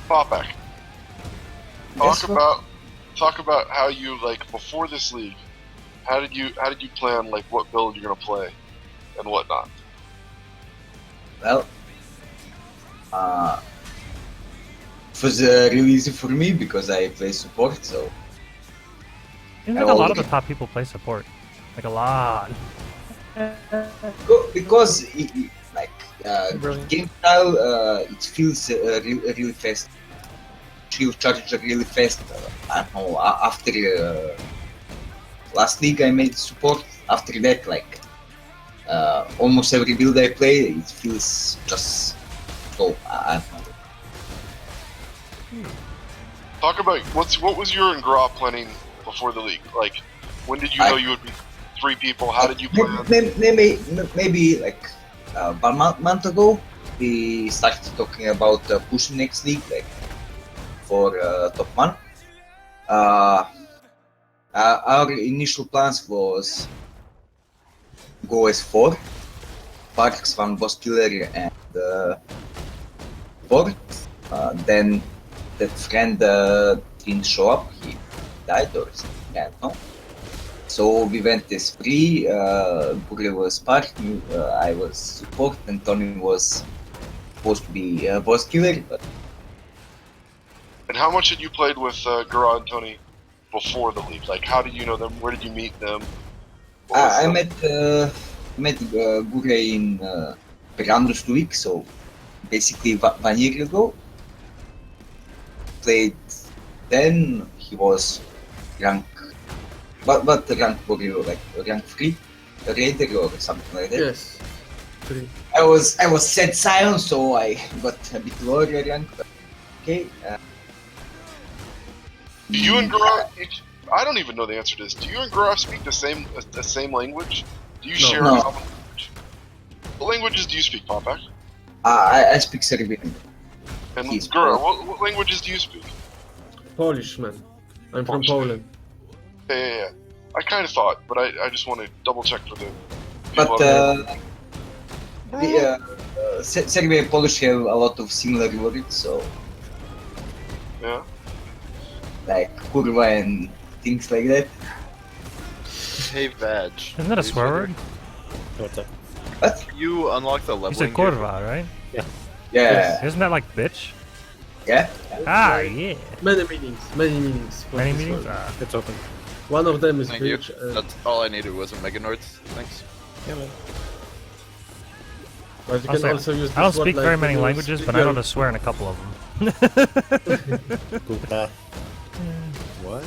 Popac, Yes, talk about how you like before this league. How did you plan like what build you're gonna play and whatnot? well, it was really easy for me because I play support, so Seems I like a lot of the already- top people play support. Like a lot. because like Brilliant. game style, it feels really fast. She'll charge really fast. I don't know. After last league, I made support. After that, like almost every build I play, it feels just so. I don't know. Talk about what was your and Gra planning before the league? Like, when did you know you would be 3 people? How did you plan? Maybe like 1 month ago, we started talking about pushing next league, like for top 1. Our initial plans was go as 4, Parks, 1 boss killer, and 4. Then that friend didn't show up. He died or something. I don't know. So we went as 3. Gura was Park, I was support, and Tony was supposed to be boss killer. But And how much had you played with Gura and Tony before the league? Like, how did you know them? Where did you meet them? I met Gura in Perandus 2 weeks, so basically 1 year ago. Played then. He was rank. What rank were you, like rank 3 raider or something like that? Yes. 3. I was set silent, so I got a bit lower rank. But okay. Do you and Gura? I don't even know the answer to this. Do you and Gura speak the same language? Do you share No. a common language? What languages do you speak, Popac? I speak Serbian. And He's Gura, Polish. what languages do you speak? Polish, man. I'm from Polish. Poland. Yeah. I kind of thought, but I just want to double check for the people But out Serbia and Polish have a lot of similar words, so there. Yeah. like kurva and things like that. Hey, Vag. Isn't that a swear word? What's up? What? You unlock the You leveling said gear. curva, right? Yeah. Isn't that like bitch? Yeah. Ah, yeah. Many meanings. Many meanings. for Many this meanings? word. Ah. It's open. One of them is Thank you. bitch. That's all I needed was a Mega North. Thanks. Yeah, man. But you I'll can say, also use this I don't word speak like very when many you languages, speak but I know your- to swear in a couple of them. Puta. What?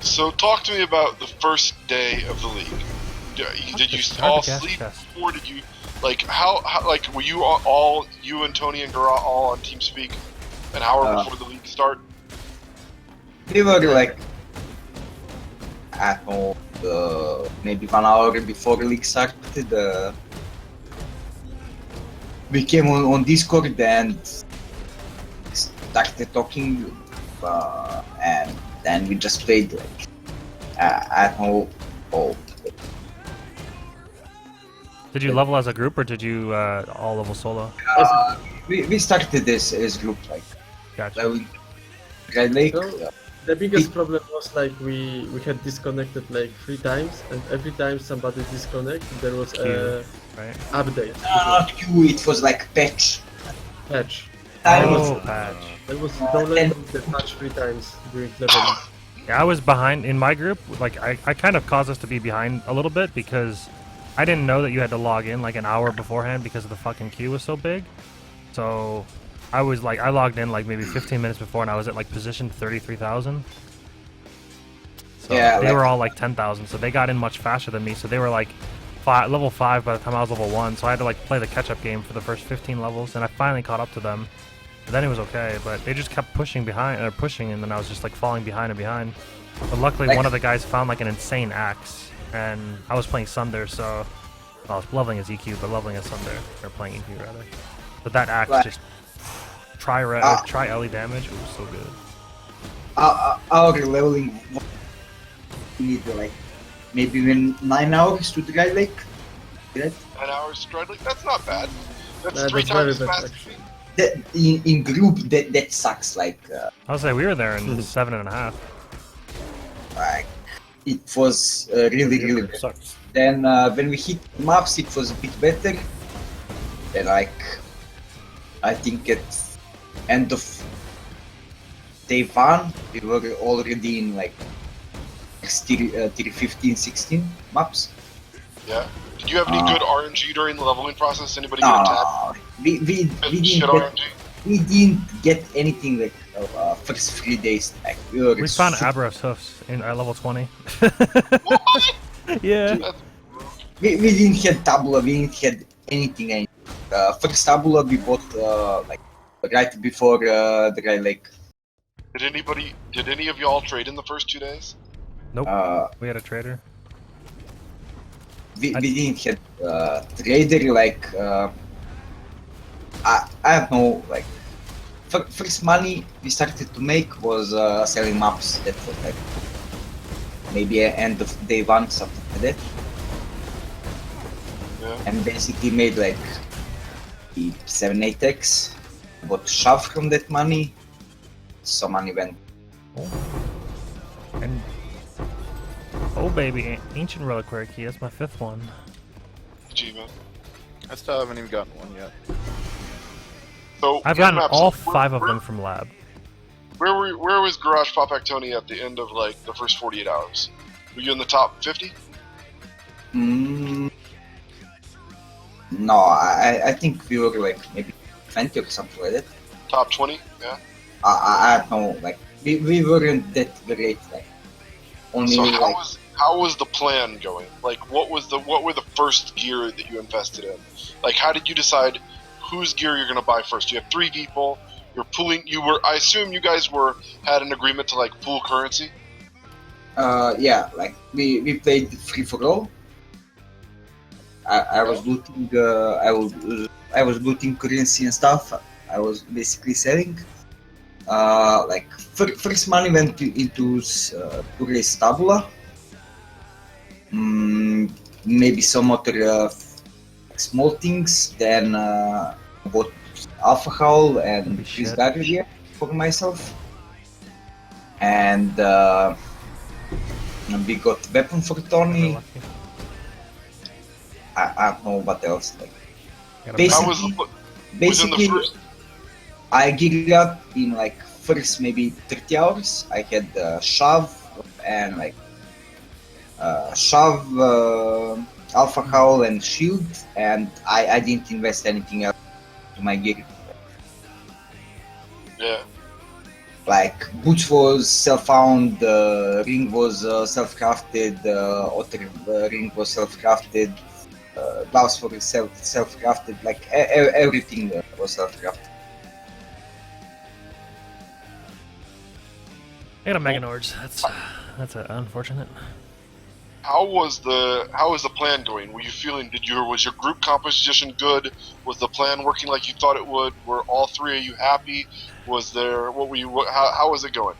So talk to me about the first day of the league. Did you Just all gas sleep chest. before? Did you like how like were you all you and Tony and Gura all on TeamSpeak an hour before the league start? We were like, I don't know, maybe 1 hour before the league started. We came on Discord and started talking, and then we just played like, I don't know. Oh, Did you level as a group or did you all level solo? we started this as group, like Gotcha. leveling Red Lake. No. The biggest problem was like we had disconnected like 3 times, and every time somebody disconnect, there was a Right? update. Not queue, it was like patch. Patch. Oh, patch. There was don't let the patch 3 times during leveling. Yeah, I was behind in my group. Like, I kind of caused us to be behind a little bit because I didn't know that you had to log in like an hour beforehand because the fucking queue was so big. So I was like, I logged in like maybe 15 minutes before and I was at like position 33,000. So Yeah, they like- were all like 10,000. So they got in much faster than me. So they were like level 5 by the time I was level 1. So I had to like play the catch-up game for the first 15 levels. And I finally caught up to them. And then it was okay, but they just kept pushing pushing, and then I was just like falling behind and behind. But luckily, Like- one of the guys found like an insane axe, and I was playing Sunder, so I was leveling as EQ, but leveling as Sunder, or playing EQ rather. But that axe Right. just try LE damage. It was so good. Our leveling, we need like maybe even 9 hours to the Red Lake. Right? 9 hours stride league? That's not bad. That's Yeah, 3 that's very times bad, fast. actually. in group that sucks. I was say we were there in 7.5. Like it was really bad. Sucks. Then when we hit maps, it was a bit better. Then I think at end of day 1, we were already in tier 15, 16 maps. Yeah. Did you have any good RNG during the leveling process? Anybody get attacked? We didn't get anything first 3 days. We found Abros hoofs at level 20. What? Yeah. That's- We didn't have tabula, we didn't have anything. First tabula we bought right before the Dry Lake. Did any of y'all trade in the first 2 days? Nope. Uh, We had a trader. we didn't have trader I don't know first money we started to make was selling maps. That was maybe end of day 1, something like that. Yeah. And basically made 7-8x. Got shove from that money. Some money went. And oh baby, ancient reliquary key. That's my 5th one. Gee, man. I still haven't even gotten one yet. So I've your gotten maps, all where- 5 of where- them from lab. Where was Garage Popac Tony at the end of the first 48 hours? Were you in the top 50? No, I think we were maybe 20 or something like that. Top 20? Yeah. I don't know, we weren't that great. Only So how was the plan going? What were the first gear that you invested in? How did you decide whose gear you're gonna buy first? You have 3 people. You're pooling. I assume you guys had an agreement to pool currency. yeah, we played free for all. I was looting. I was looting currency and stuff. I was basically selling. First money went into to raise tabula. Maybe some other small things. Then bought alpha howl and Holy this shit. dagger here for myself. And we got weapon for Tony. I don't know what else. Got a Basically- How was the Basically, first? I geared up in first maybe 30 hours. I had shove and alpha howl and shield, and I didn't invest anything else to my gear. Yeah. Boots was self-found, ring was self-crafted, other ring was self-crafted, gloves were self-crafted, everything was self-crafted. I got a Mega Nords. That's unfortunate. How was the plan going? Were you feeling? Was your group composition good? Was the plan working like you thought it would? Were all 3 of you happy? Was there? How was it going?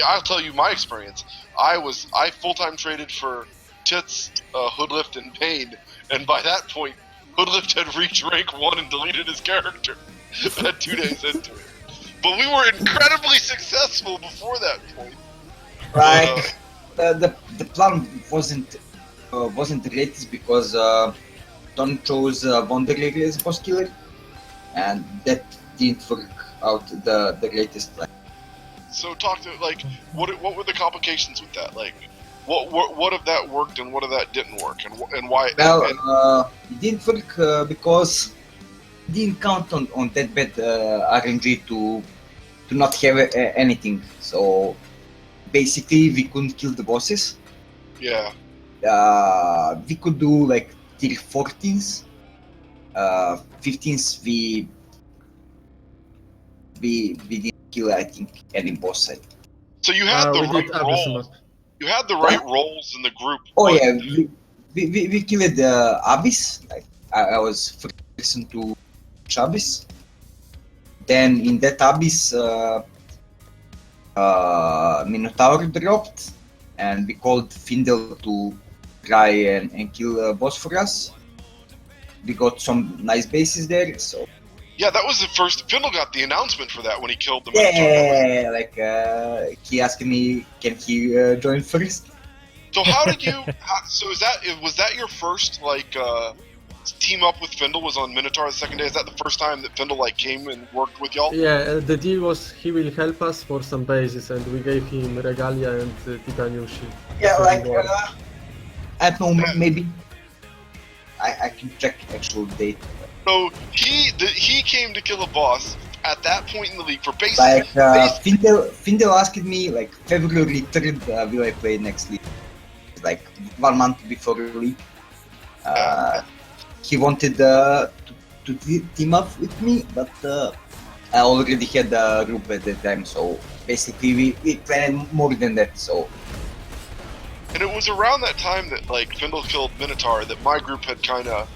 I'll tell you my experience. I full-time traded for Tits, Hoodlift, and Pain, and by that point, Hoodlift had reached rank 1 and deleted his character. At 2 days into it. But we were incredibly successful before that point. The plan wasn't the greatest because Don chose Wanderer as boss killer, and that didn't work out the greatest plan. So talk to what were the complications with that? What of that worked and what of that didn't work, and why? Well, it didn't work because we didn't count on that bad RNG to not have anything. So basically, we couldn't kill the bosses. Yeah. We could do tier 14s. 15s we didn't kill, I think, any boss. So you had the we right did Abyss roles. map. You had the right roles in the group. Oh but- yeah, we killed Abyss. I was first person to reach Abyss. Then in that Abyss, Minotaur dropped, and we called Findel to try and kill boss for us. We got some nice bases there, so Yeah, that was the first. Findle got the announcement for that when he killed the Minotaur. Yeah, like he asked me, can he join first? So how did you? So was that your first like team up with Findle? Was on Minotaur the second day? Is that the first time that Findle like came and worked with y'all? Yeah, the deal was he will help us for some bases, and we gave him Regalia and Titanium Shield. Yeah, as a like reward. I don't know, maybe I can check actual date. So he came to kill a boss at that point in the league for bases. Like Base- Findel asked me like February 3rd will I play next league? Like 1 month before the league. He wanted to team up with me, but I already had a group at that time, so basically we planned more than that. So And it was around that time that like Findle killed Minotaur that my group had kind of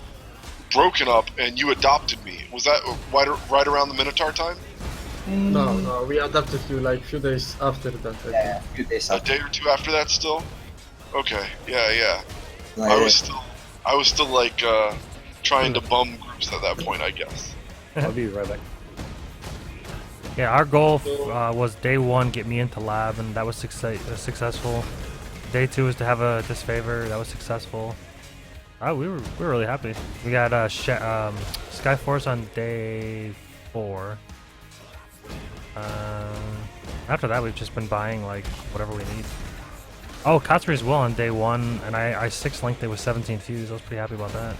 broken up and you adopted me. Was that right around the Minotaur time? No, we adapted you like few days after that. I yeah, a few days A after. day or two after that still? Okay, yeah. Like, I was still like trying to bum groups at that point, I guess. I'll be right back. Yeah, our goal was day 1 get me into lab, and that was successful. Day 2 is to have a disfavor. That was successful. Oh, we were really happy. We got Skyforce on day 4. After that, we've just been buying like whatever we need. Oh, Katsuri's Will on day 1, and I 6-linked it with 17 fuse. I was pretty happy about that.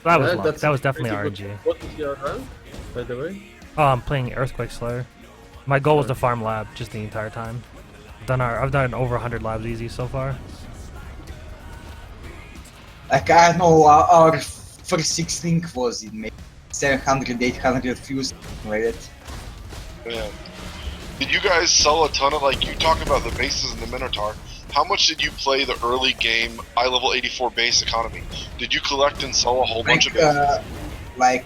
That was luck. That was definitely pretty RNG. good. What is your rank, by the way? Oh, I'm playing Earthquake Slayer. My goal was to farm lab just the entire time. I've done over 100 labs easy so far. like I don't know, our first 6 link was in maybe 700, 800 views, something like that. Man. Did you guys sell a ton of, like, you talking about the bases in the Minotaur, how much did you play the early game level 84 base economy? Did you collect and sell a whole bunch of bases? When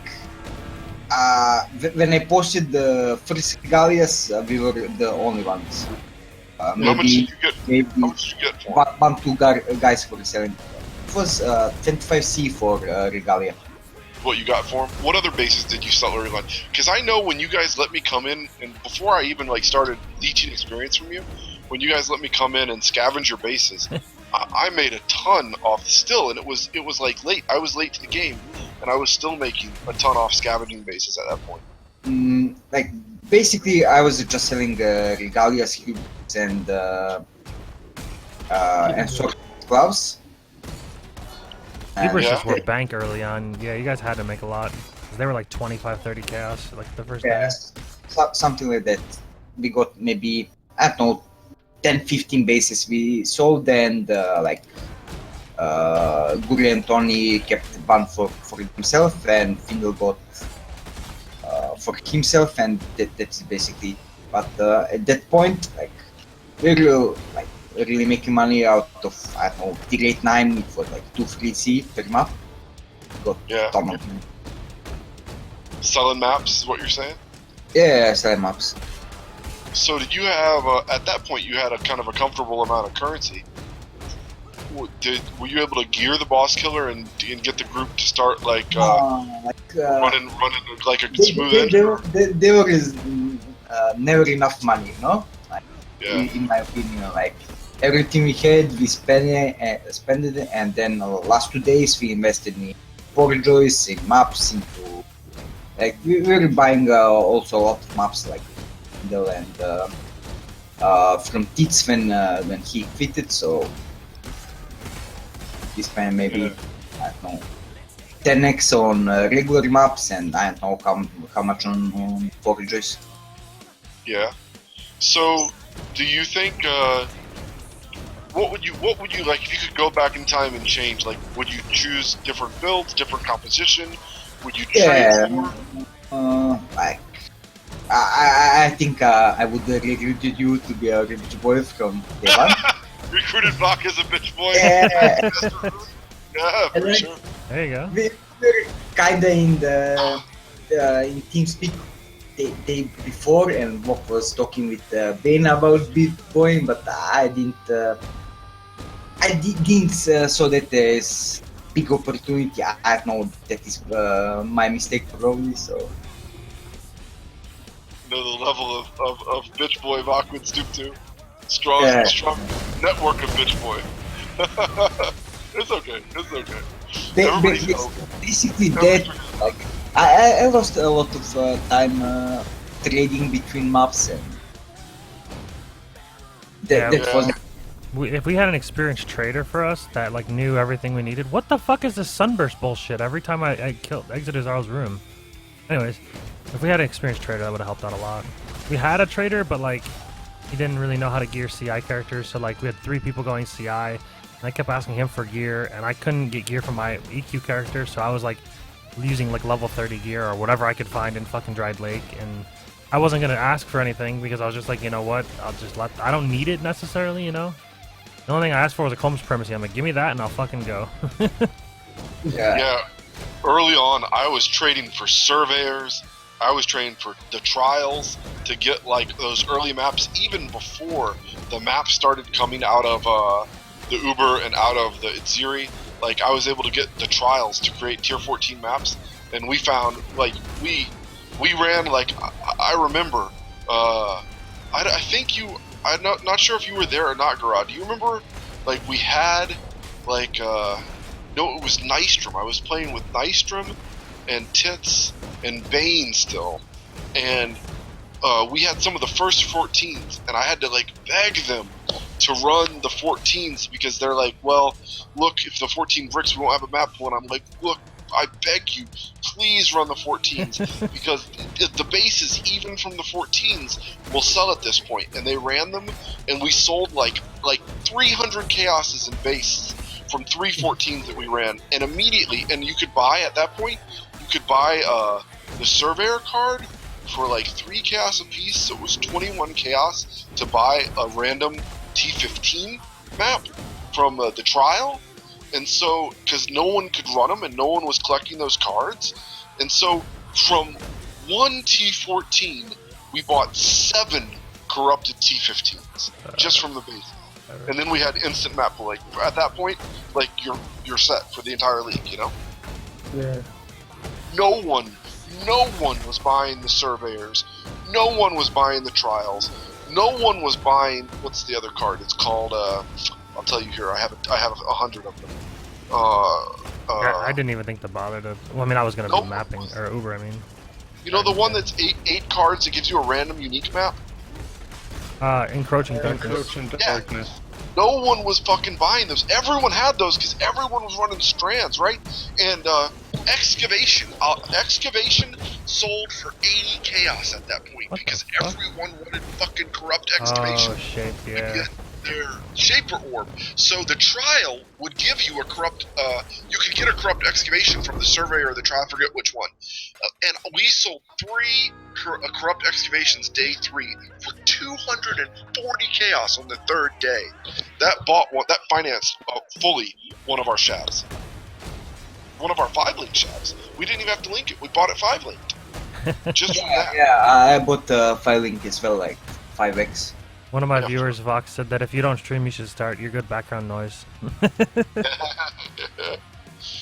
I posted the first regalias, we were the only ones. How much did you get? Maybe How much did you get for it? 2 guys for selling. It was 25C for regalia. What you got for them? What other bases did you sell early on? Because I know when you guys let me come in, and before I even like started leeching experience from you, when you guys let me come in and scavenge your bases, I made a ton off still, and it was like late. I was late to the game, and I was still making a ton off scavenging bases at that point. Like basically, I was just selling regalias, cubes, and sword gloves. Keepers Yeah. just were bank early on. Yeah, you guys had to make a lot. 'Cause they were like 25, 30 chaos like the first day. Yes, something like that. We got maybe, I don't know, 10, 15 bases we sold, and Guri and Tony kept one for himself, and Findle got for himself, and that's basically. But at that point, like we were really making money out of, I don't know, tier 8-9 for like 2-3C per map. Got Yeah. a ton of Selling maps is what you're saying? selling maps. So did you have at that point you had a kind of a comfortable amount of currency? Were you able to gear the boss killer and get the group to start like running like a smooth engine? There was never enough money, you know. Like, Yeah. in my opinion, like everything we had, we spent it, and then last 2 days we invested in Powerjoys, in maps, into like we were buying also a lot of maps like Kindle and from Tits when he quitted, so we spent maybe I don't know 10x on regular maps, and I don't know how much on Powerjoys. Yeah. So, do you think what would you like if you could go back in time and change? Like, would you choose different builds, different composition? Would you trade more? Like I think I would recruit you to be a rich boy from day one. Recruited Bach as a bitch boy. Yeah. Yeah, for like- sure. There you go. We were kinda in the in TeamSpeak day before, and Bob was talking with Bane about Bitcoin, but I didn't saw that as big opportunity. I know that is my mistake probably. So You know the level of bitch boy Vok would stoop to. Strong yeah, network of bitch boy. It's okay. It's okay. ba- Everybody's ba- basically that. everybody's Like I lost a lot of time trading between maps, and Yeah. that was If we had an experienced trader for us that like knew everything we needed, what the fuck is this sunburst bullshit? Every time I exited Zar's room. Anyways, if we had an experienced trader, that would have helped out a lot. We had a trader, but like he didn't really know how to gear CI characters, so like we had 3 people going CI, and I kept asking him for gear, and I couldn't get gear from my EQ character, so I was like using like level 30 gear or whatever I could find in fucking Dried Lake, and I wasn't gonna ask for anything because I was just like, you know what, I'll just I don't need it necessarily, you know. The only thing I asked for was a Combs Primacy. I'm like, give me that and I'll fucking go. Yeah. Early on, I was trading for surveyors. I was trading for the trials to get like those early maps, even before the maps started coming out of the Uber and out of the Itziri. Like I was able to get the trials to create tier 14 maps, and we found like we ran like I remember. I think you. I'm not sure if you were there or not, Garad. Do you remember? Like we had like no, it was Nystrom. I was playing with Nystrom and Tits and Bane still, and we had some of the first 14s, and I had to like beg them to run the 14s because they're like, well, look, if the 14 bricks, we won't have a map pool. And I'm like, look, I beg you, please run the 14s because the bases, even from the 14s, will sell at this point. And they ran them, and we sold like 300 chaoses and bases from 3 14s that we ran, and immediately, and you could buy at that point, you could buy the Surveyor card for like 3 chaos a piece, so it was 21 chaos to buy a random T15 map from the trial. And so, because no one could run them and no one was collecting those cards, and so from 1 T14, we bought 7 corrupted T15s just from the base. And then we had instant map pool. Like at that point, like you're set for the entire league, you know. Yeah. No one was buying the surveyors. No one was buying the trials. No one was buying what's the other card? It's called. I'll tell you here. I have 100 of them. I didn't even think to bother to. Well, I mean, I was gonna Nope. be mapping or Uber. I mean, You know the one that's eight cards that gives you a random unique map. encroaching darkness. Encroaching Yeah. darkness. No one was fucking buying those. Everyone had those because everyone was running strands, right? And excavation sold for 80 chaos at that point What the because fuck? everyone wanted fucking corrupt excavation. Oh shit! To Yeah. get their shaper orb. So the trial would give you a corrupt. You could get a corrupt excavation from the surveyor or the trial. I forget which one. And we sold 3 corrupt excavations day 3 for 240 chaos on the 3rd day. That financed fully one of our shavs. One of our 5-link shavs. We didn't even have to link it. We bought it 5-linked. Just from that. yeah. I bought Filing as well, like 5x. One of my Yeah. viewers, Vox, said that if you don't stream, you should start. You're good background noise.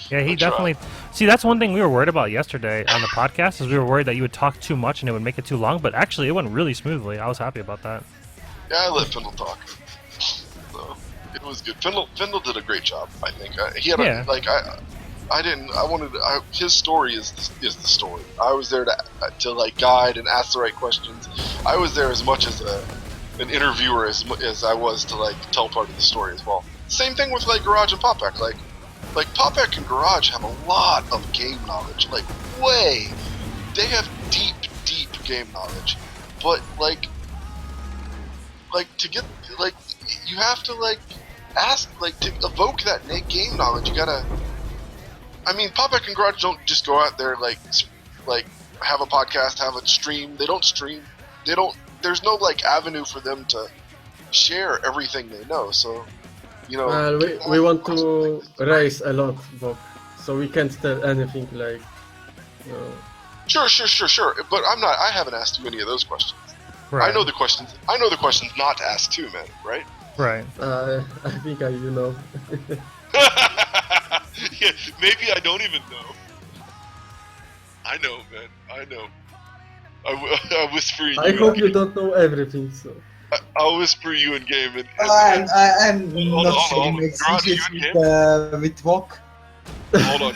Yeah, he Good try. definitely. See, that's one thing we were worried about yesterday on the podcast. Is we were worried that you would talk too much and it would make it too long. But actually, it went really smoothly. I was happy about that. Yeah, I let Findle talk. So it was good. Findle did a great job, I think. He had Yeah. his story is the story. I was there to like guide and ask the right questions. I was there as much as an interviewer as I was to like tell part of the story as well. Same thing with like Garage and Popac. Like Popac and Garage have a lot of game knowledge. Like they have deep game knowledge. But like to get like you have to like ask like to evoke that game knowledge. You gotta. I mean, Popac and Garage don't just go out there like have a podcast, have a stream. They don't stream. They don't. There's no like avenue for them to share everything they know. So, you know. Well, we want to race a lot, Bob, so we can't tell anything like. Sure. But I haven't asked you any of those questions. Right. I know the questions. I know the questions not to ask too, man. Right? Right. I think you know. Yeah, maybe I don't even know. I know, man. I know. I whisper you. I hope you don't know everything, so. I'll whisper you in game. And I'm hold not on, sharing hold my on. Garage, secrets you in game? with V.o.C. Hold on.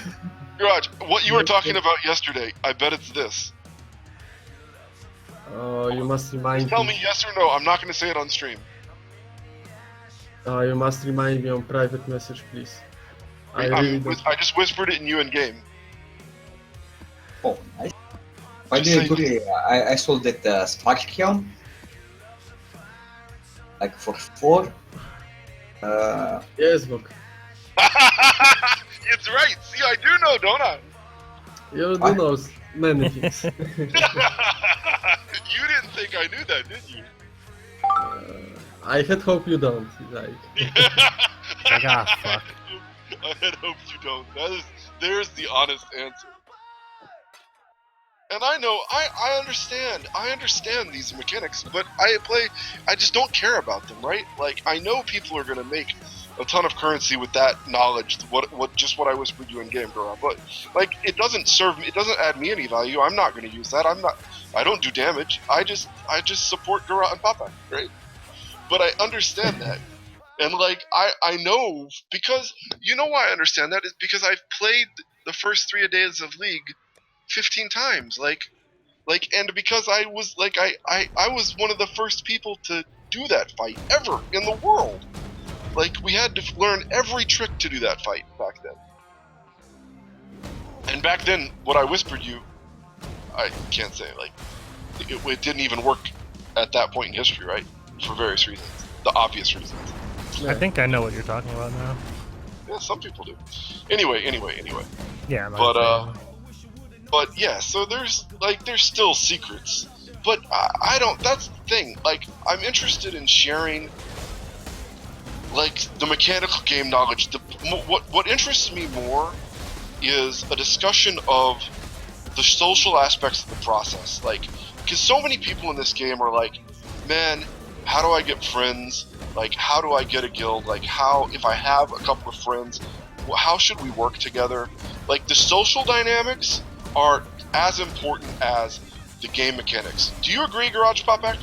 Garage, what you were talking about yesterday, I bet it's this. Oh, you must remind Just tell me. me yes or no. I'm not going to say it on stream. You must remind me on private message, please. I really don't. I just whispered it in you in game. Oh, nice. By Just the way, say- Guri, I sold that Spark helm. Like for 4. Yes, Vok. It's right. See, I do know, don't I? You do What? know many things. You didn't think I knew that, did you? I had hope you don't. Like. Like, ah, fuck. I had hoped you don't. There's the honest answer. And I know, I understand. I understand these mechanics, but I just don't care about them, right? Like, I know people are gonna make a ton of currency with that knowledge, what I whispered you in game, Gura. But like, it doesn't serve me. It doesn't add me any value. I'm not gonna use that. I don't do damage. I just support Gura and Popac, right? But I understand that. And like, I know, because you know why I understand that is because I've played the first 3 days of League 15 times, and because I was like, I was one of the first people to do that fight ever in the world. Like, we had to learn every trick to do that fight back then. And back then, what I whispered you, I can't say, like, it didn't even work at that point in history, right? For various reasons. The obvious reasons. I think I know what you're talking about now. Yeah, some people do. Anyway. Yeah, I'm not saying- But yeah, so there's still secrets. But I don't, that's the thing. Like, I'm interested in sharing, like, the mechanical game knowledge. What interests me more is a discussion of the social aspects of the process. Like, because so many people in this game are like, man, how do I get friends? Like, how do I get a guild? Like, if I have a couple of friends, how should we work together? Like, the social dynamics are as important as the game mechanics. Do you agree, Garage Popac?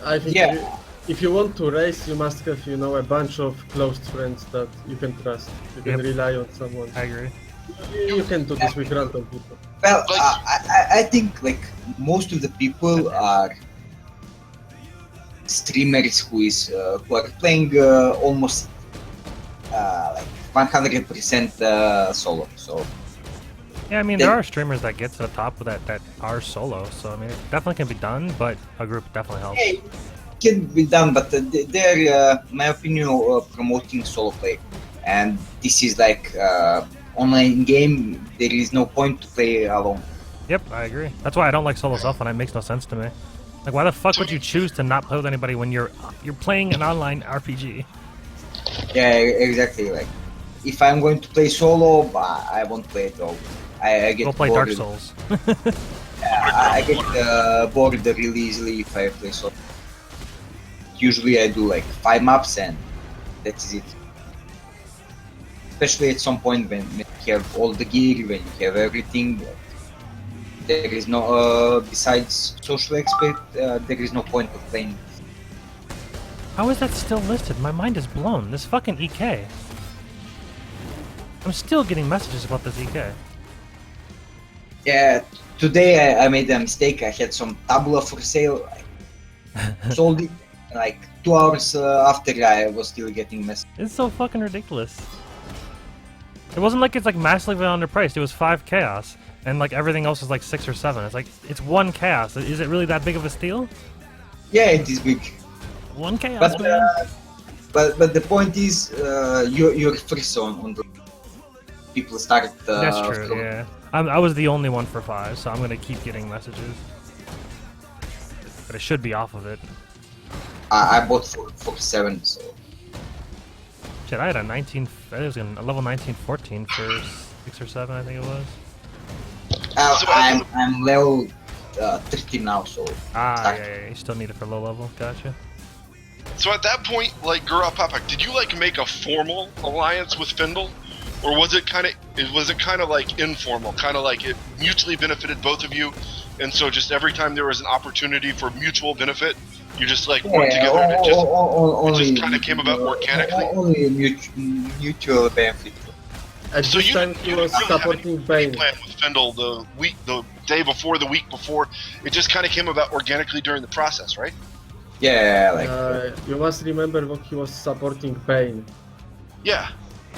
I think Yeah. if you want to race, you must have, a bunch of close friends that you can trust. You can Yep. rely on someone. I agree. You can do this with random people. Well, Like- I think like most of the people are streamers who are playing almost like 100% solo. So Yeah, I mean, there are streamers that get to the top with that are solo, so I mean, it definitely can be done, but a group definitely helps. it can be done, but they're, my opinion, promoting solo play, and this is like online game. There is no point to play alone. Yep, I agree. That's why I don't like solo self, and it makes no sense to me. Like, why the fuck would you choose to not play with anybody when you're playing an online RPG? Yeah, exactly. Like, if I'm going to play solo, I won't play it all. I get Go play bored. Dark Souls. I get bored really easily if I play solo. Usually I do like 5 maps and that's it. Especially at some point when you have all the gear, when you have everything. There is no, besides social aspect, there is no point of playing. How is that still listed? My mind is blown. This fucking EK. I'm still getting messages about this EK. Yeah, today I made a mistake. I had some tabula for sale. I sold it like 2 hours after I was still getting messages. It's so fucking ridiculous. It wasn't like it's like massively underpriced. It was 5 chaos, and like everything else is like 6 or 7. It's like, it's 1 chaos. Is it really that big of a steal? Yeah, it is big. 1 chaos, But man. but the point is, you're first on the people start. That's true. Yeah, I was the only one for 5, so I'm gonna keep getting messages. But it should be off of it. I bought for 7, so Shit, I had a 19. I was in a level 1914 for 6 or 7, I think it was. I'm level 13 now, so Ah, yeah, you still need it for low level. Gotcha. So at that point, like, Gura Popac, did you like make a formal alliance with Findle? or was it kind of like informal, kind of like it mutually benefited both of you, and so just every time there was an opportunity for mutual benefit, you just like worked together, and it just kind of came about organically. Only mutual benefit. At So this you time didn't he really was have supporting any Bane. plan with Fendel the day before, the week before. It just kind of came about organically during the process, right? Yeah, like You must remember what he was supporting Bane. Yeah.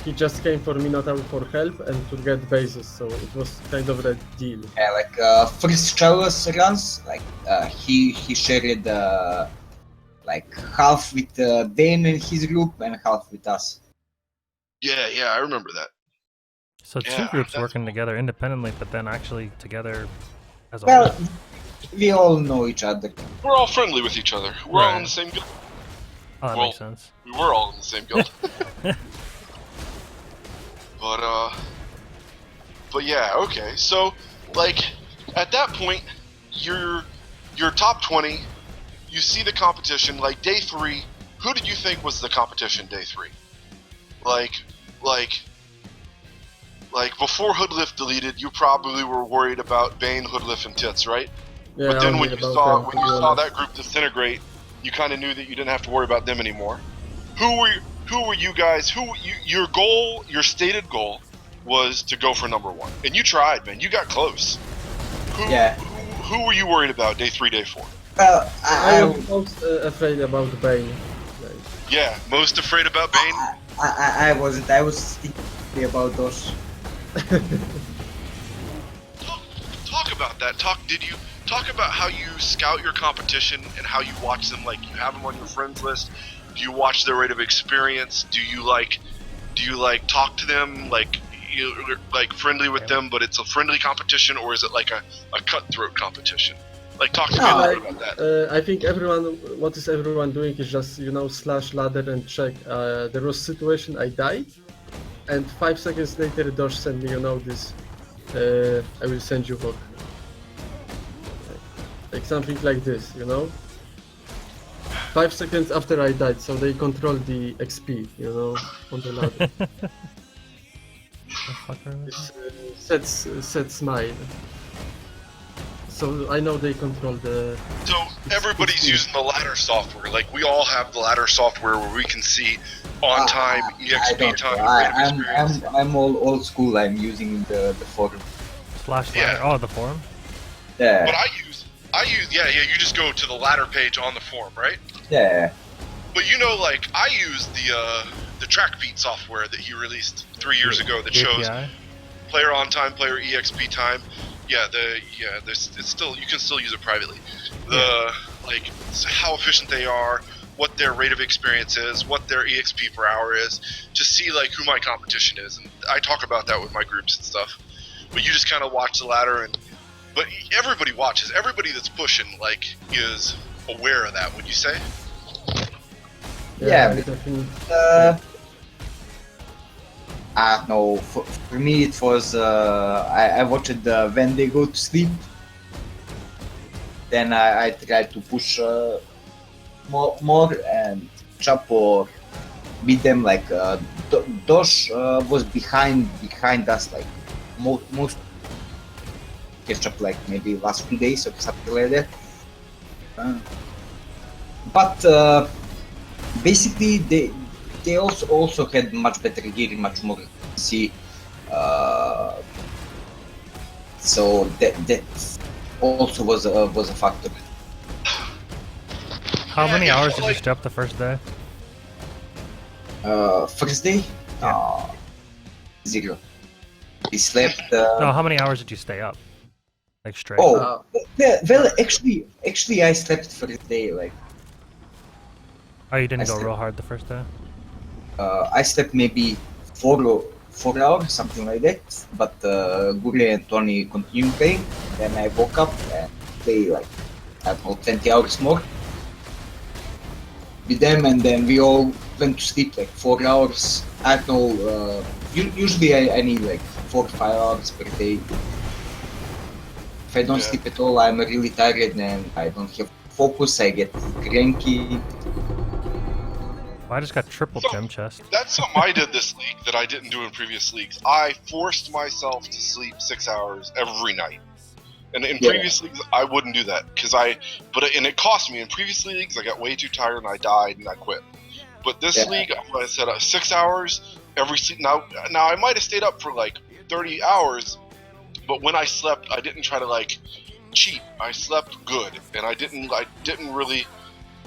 He just came for Minotaur for help and to get bases, so it was kind of a deal. yeah, like first Charles runs, like he shared like half with Dane and his group and half with us. Yeah, I remember that. So two Yeah, groups that's working cool. together independently, but then actually together as a Well, whole. we all know each other. We're all friendly with each other. We're all in Right. the same guild. Oh, that Well, makes sense. We were all in the same guild. But yeah, okay. So, like, at that point, you're top 20. You see the competition. Like day 3, who did you think was the competition? Day 3, like before Hoodlift deleted, you probably were worried about Bane, Hoodlift, and Tits, right? Yeah, But then only when you about saw them, to be that honest. group disintegrate, you kind of knew that you didn't have to worry about them anymore. Who were you guys? Your goal, your stated goal, was to go for number 1, and you tried, man. You got close. Who were you worried about? Day 3, day 4. Well, I was most afraid about Bane. Like, Yeah, most afraid about Bane. I wasn't. I was thinking about those. Talk about that. Did you talk about how you scout your competition and how you watch them? Like, you have them on your friends list. Do you watch their rate of experience? Do you talk to them like you're like friendly with them, but it's a friendly competition, or is it like a cutthroat competition? Like, talk to me a little bit about that. I think what is everyone doing is just, slash ladder and check. There was situation I died, and 5 seconds later Dosh sent me, this, I will send you hook. Like something like this, 5 seconds after I died, so they control the XP, on the ladder. Sets mine. So I know they control the... So everybody's using the ladder software. Like, we all have the ladder software where we can see on time, EXP time, rate of experience. I'm old school. I'm using the forum. Slash ladder. Oh, the forum? Yeah. But I use yeah, you just go to the ladder page on the forum, right? Yeah. But like, I use the track beat software that he released 3 years ago that shows API? player on time, player EXP time. Yeah, it's still, you can still use it privately. Like, how efficient they are, what their rate of experience is, what their EXP per hour is, to see like who my competition is, and I talk about that with my groups and stuff. But you just kind of watch the ladder, but everybody watches. Everybody that's pushing like is aware of that. Would you say? Yeah. Definitely. No, for me it was I watched when they go to sleep. Then I tried to push more and chop or beat them. Like Dosh was behind us, like most catch up, like maybe last 2 days or something like that. But basically they also had much better gear, much more see. So that also was a factor. How many hours did you stay up the first day? First day, 0. We slept. No, how many hours did you stay up? Like straight? Well, actually, I slept first day. Like, Oh, you didn't I go slept- real hard the first day? I slept maybe 4 hours, something like that. But Gure and Tony continued playing. Then I woke up and played like, I don't know, 20 hours more with them, and then we all went to sleep like 4 hours. I don't know. Usually I need like 4 or 5 hours per day. If I don't sleep at all, I'm really tired and I don't have focus. I get cranky. I just got triple So- gem chest. That's something I did this league that I didn't do in previous leagues. I forced myself to sleep 6 hours every night. And in Yeah. previous leagues, I wouldn't do that and it cost me. In previous leagues, I got way too tired and I died and I quit. But this Yeah. league, I said 6 hours every sleep. Now I might have stayed up for like 30 hours, but when I slept, I didn't try to like cheat. I slept good, and I didn't really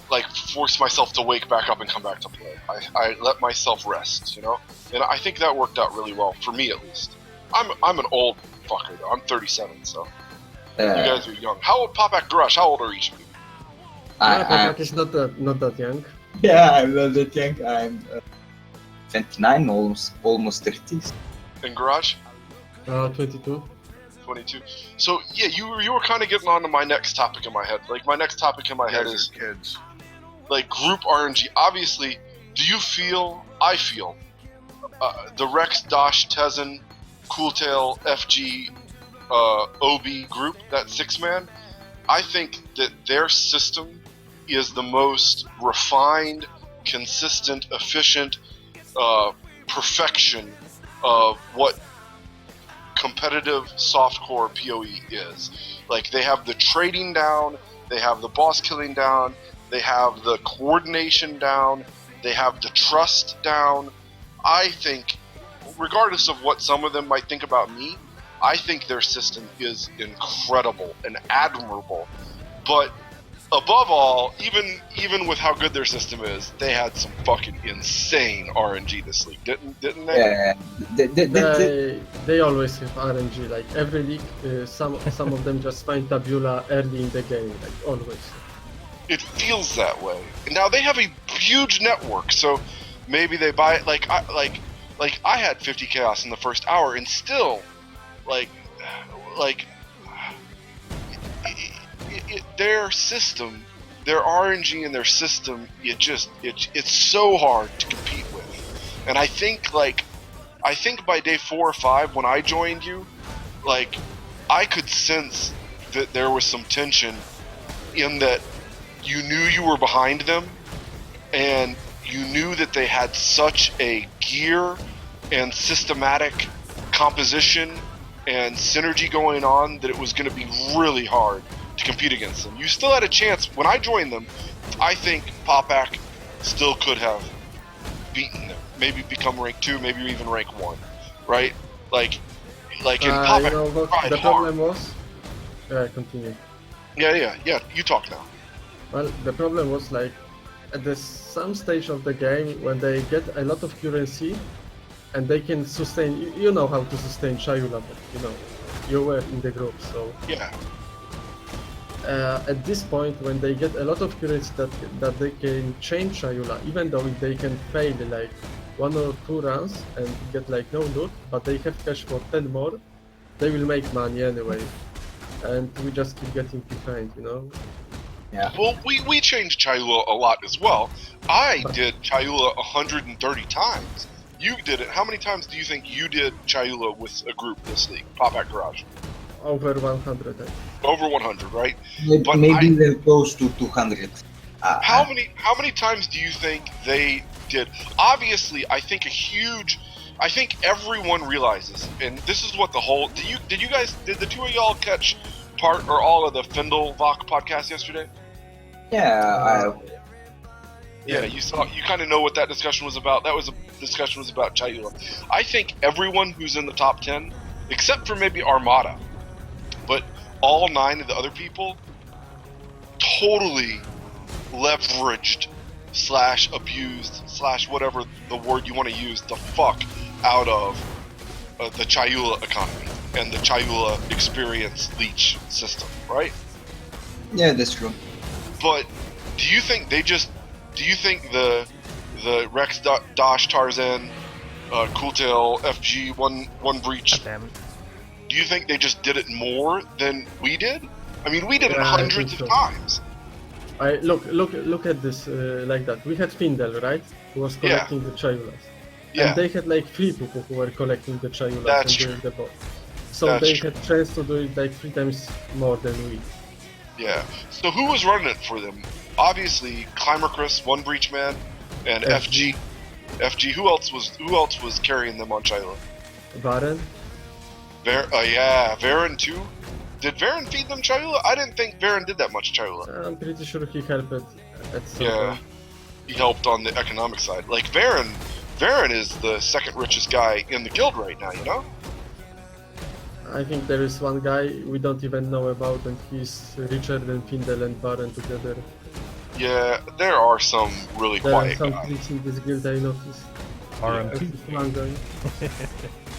like force myself to wake back up and come back to play. I let myself rest, you know, and I think that worked out really well for me at least. I'm an old fucker though. I'm 37, so you guys are young. How old, Popac and Gura? How old are each of you? Popac is not that young. Yeah, I'm not that young. I'm 29, almost 30. In Garage? 22. 22. So yeah, you were kind of getting on to my next topic in my head. Like my next topic in my You head guys is are kids. like group RNG. Obviously, I feel the Rex, Dosh, Tezen, Cooltail, FG, OB group, that 6-man, I think that their system is the most refined, consistent, efficient perfection of what competitive softcore PoE is. Like they have the trading down, they have the boss killing down, they have the coordination down, they have the trust down. I think, regardless of what some of them might think about me, I think their system is incredible and admirable. But above all, even with how good their system is, they had some fucking insane RNG this league, didn't they? Yeah, They always have RNG. Like every league, some of them just find tabula early in the game. Like always. It feels that way. Now they have a huge network, so maybe they buy it. Like I had 50 chaos in the first hour, and still, their system, their RNG and their system, it's so hard to compete with. And I think by day 4 or 5 when I joined you, like I could sense that there was some tension in that you knew you were behind them, and you knew that they had such a gear and systematic composition and synergy going on that it was going to be really hard to compete against them. You still had a chance. When I joined them, I think Popac still could have beaten them. Maybe become rank 2, maybe even rank 1, right? Like in Popac, You know what tried the hard. problem was? Continue. Yeah. You talk now. Well, the problem was like at some stage of the game when they get a lot of currency and they can sustain. You know how to sustain Chayula, but you know you were in the group, so. Yeah. At this point, when they get a lot of currency that they can change Chayula, even though they can fail like 1 or 2 runs and get like no loot, but they have cash for 10 more, they will make money anyway. And we just keep getting behind, you know? Well, we changed Chayula a lot as well. I did Chayula 130 times. You did it. How many times do you think you did Chayula with a group this league? Popac Garage. Over 100, I think. Over 100, right? Maybe they're close to 200. How many times do you think they did? Obviously, I think everyone realizes, and this is what the whole. Did the two of y'all catch part or all of the Findle V.o.C podcast yesterday? Yeah, Yeah, you kind of know what that discussion was about. Discussion was about Chayula. I think everyone who's in the top 10, except for maybe Armada, but all 9 of the other people, totally leveraged / abused / whatever the word you want to use, the fuck out of the Chayula economy and the Chayula experience leech system, right? yeah, that's true. But do you think the Rex, Dosh, Tarzan, Cooltail, FG, one breach, Damn it. do you think they just did it more than we did? I mean, we did it Yeah, I hundreds think of so. times. Look at this like that. We had Findel, right? Who was collecting the Chayulas. Yeah. And they had like 3 people who were collecting the Chayulas That's and doing true. the boss. So That's they true. had chance to do it like 3 times more than we. Yeah. So who was running it for them? Obviously, Climber Chris, one breach man, and FG. Who else was carrying them on Chila? Baron. Varen too. Did Varen feed them Chila? I didn't think Varen did that much Chila. I'm pretty sure he helped at some Yeah, point. he helped on the economic side. Like Varen is the second richest guy in the guild right now. You know? I think there is one guy we don't even know about, and he's richer than Findel and Baron together. Yeah, there are some really There are quiet some guys. tricks in this guild I noticed. RMT. This one guy.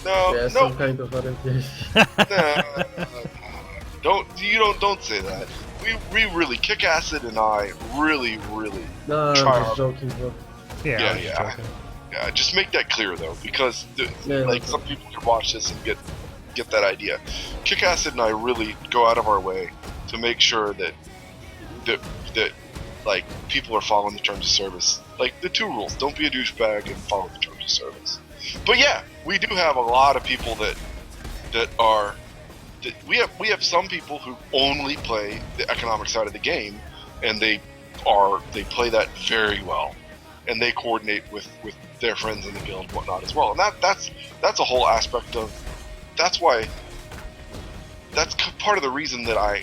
No, Yeah, no, some kind of RNG. don't say that. We really, Kick Acid and I really No, Try I'm our- just joking, bro. Yeah. I was Yeah. joking. yeah. Just make that clear though, because Yeah, like no some people can watch this and get that idea. Kick Acid and I really go out of our way to make sure that like people are following the terms of service. Like the 2 rules: don't be a douchebag and follow the terms of service. But yeah, we do have a lot of people that we have some people who only play the economic side of the game, and they play that very well, and they coordinate with their friends in the guild and whatnot as well. And that's a whole aspect of that's part of the reason that I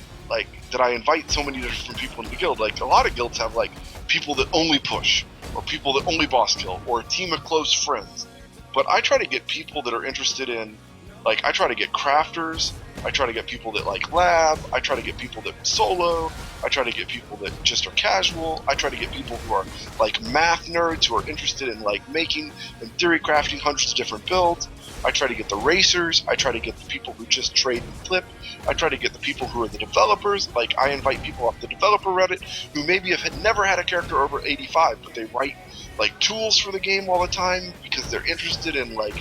invite so many different people into the guild. Like a lot of guilds have like people that only push, or people that only boss kill, or a team of close friends. But I try to get people that are interested in, like, I try to get crafters, I try to get people that like lab, I try to get people that solo, I try to get people that just are casual, I try to get people who are like math nerds who are interested in like making and theory crafting hundreds of different builds. I try to get the racers, I try to get the people who just trade and flip, I try to get the people who are the developers. Like I invite people off the developer Reddit who maybe had never had a character over 85, but they write like tools for the game all the time because they're interested in like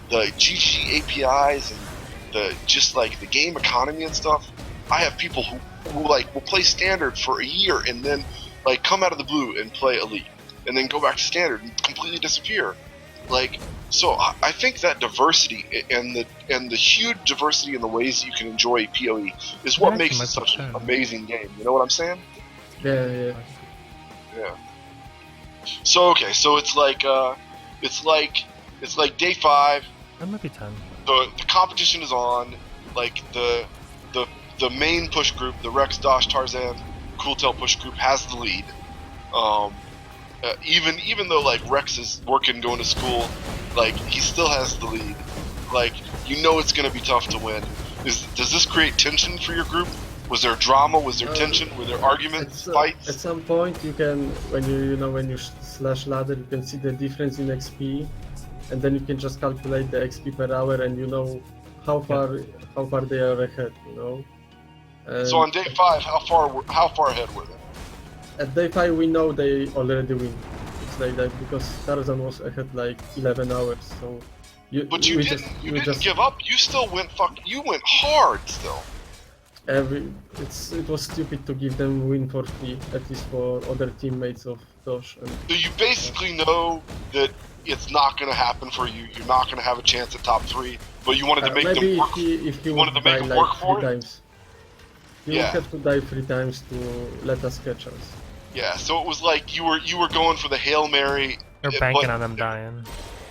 the GG APIs and the just like the game economy and stuff. I have people who like will play standard for a year and then like come out of the blue and play elite and then go back to standard and completely disappear. Like, so I think that diversity and the huge diversity in the ways you can enjoy PoE is what That makes might it such be an fun. amazing game. You know what I'm saying? Yeah. Yeah. So okay, so it's like day 5. That might be 10. The competition is on. Like the main push group, the Rex, Dosh, Tarzan, Cooltail push group has the lead. Even though like Rex is working, going to school, like he still has the lead. Like you know it's gonna be tough to win. Does this create tension for your group? Was there drama? Was there tension? Were there arguments, fights? At some point, you can, when you slash ladder, you can see the difference in XP, and then you can just calculate the XP per hour, and you know how far they are ahead. You know. And So on day 5, how far ahead were they? at day 5, we know they already win. It's like that because Tarzan was ahead like 11 hours. So But you didn't give up. You still went you went hard still. It was stupid to give them win for free, at least for other teammates of Dosh. And So you basically know that it's not going to happen for you. You're not going to have a chance at top 3, but you wanted to make maybe them work. if he wanted would to make die him work like for 3 it? times. He Yeah. would have to die 3 times to let us catch us. Yeah, so it was like you were going for the Hail Mary. They're banking on them dying.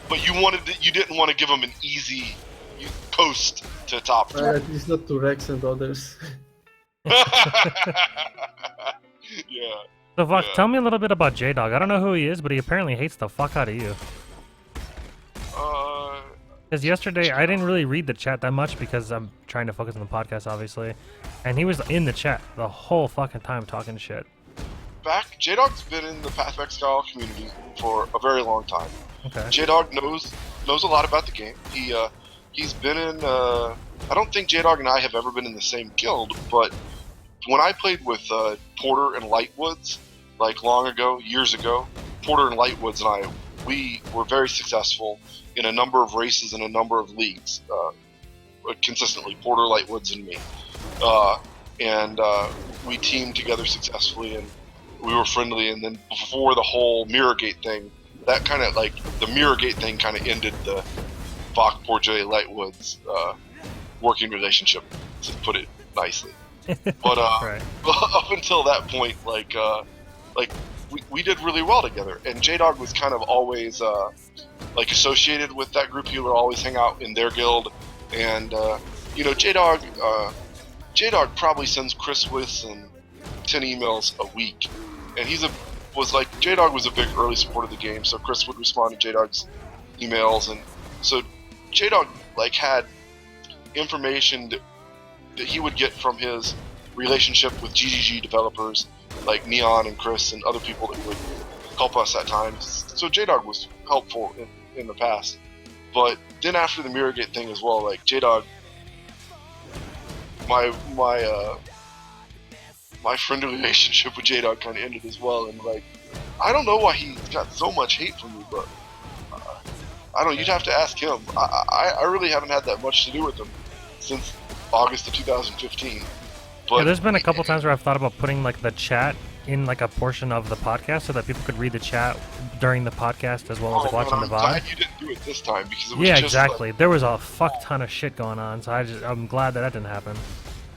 But you didn't want to give them an easy coast to top 3. At least not to Rex and others. Yeah. So, Vox, Yeah. tell me a little bit about J-Dog. I don't know who he is, but he apparently hates the fuck out of you. Because yesterday, I didn't really read the chat that much because I'm trying to focus on the podcast, obviously. And he was in the chat the whole fucking time talking shit. J-Dog's been in the Path of Exile community for a very long time. Okay. J-Dog knows a lot about the game. He's been in. I don't think J-Dog and I have ever been in the same guild, but when I played with Porter and Lightwoods, like long ago, years ago, Porter and Lightwoods and I, we were very successful in a number of races and a number of leagues, consistently. Porter, Lightwoods, and me, and we teamed together successfully, and we were friendly. And then before the whole Mirrorgate thing, that kind of like the Mirrorgate thing kind of ended the Bach Porjay Lightwoods working relationship, to put it nicely. But Right. up until that point, like we did really well together. And J-Dog was kind of always like associated with that group. He would always hang out in their guild, and you know, J-Dog probably sends Chris Wilson 10 emails a week, and J-Dog was a big early supporter of the game, so Chris would respond to J-Dog's emails, and so J-Dog like had information that he would get from his relationship with GGG developers like Neon and Chris and other people that would help us at times. So J-Dog was helpful in the past. But then after the Mirrorgate thing as well, like J-Dog, my friendly relationship with J-Dog kind of ended as well, and like I don't know why he got so much hate from me, but I don't. You'd have to ask him. I really haven't had that much to do with him since August of 2015. But Yeah, there's been a couple times where I've thought about putting like the chat in like a portion of the podcast so that people could read the chat during the podcast as well as like, watching the I'm VOD. glad you didn't do it this time because it was Yeah, just exactly. Like, There was a fuck ton of shit going on, so I'm glad that didn't happen.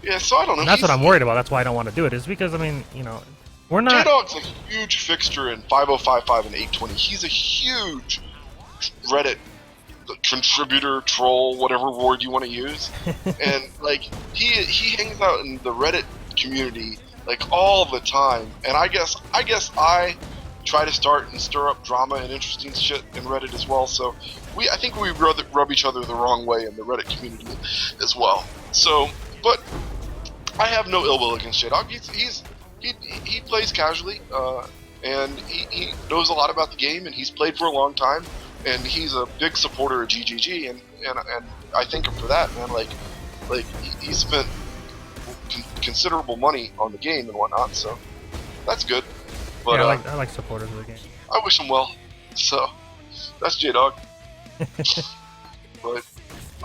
yeah, so I don't know. And that's what I'm worried about. That's why I don't want to do it. Is because I mean, you know, we're not. J-Dog's a huge fixture in 5055 and 820. He's a huge Reddit contributor, troll, whatever word you want to use, and like he hangs out in the Reddit community like all the time. And I guess I try to start and stir up drama and interesting shit in Reddit as well. So I think we rub each other the wrong way in the Reddit community as well. So, but I have no ill will against J-Dog. He plays casually, and he knows a lot about the game, and he's played for a long time, and he's a big supporter of GGG, and I thank him for that, man. Like he spent considerable money on the game and whatnot, so that's good. But Yeah, I like supporters of the game. I wish him well. So that's J-Dog. But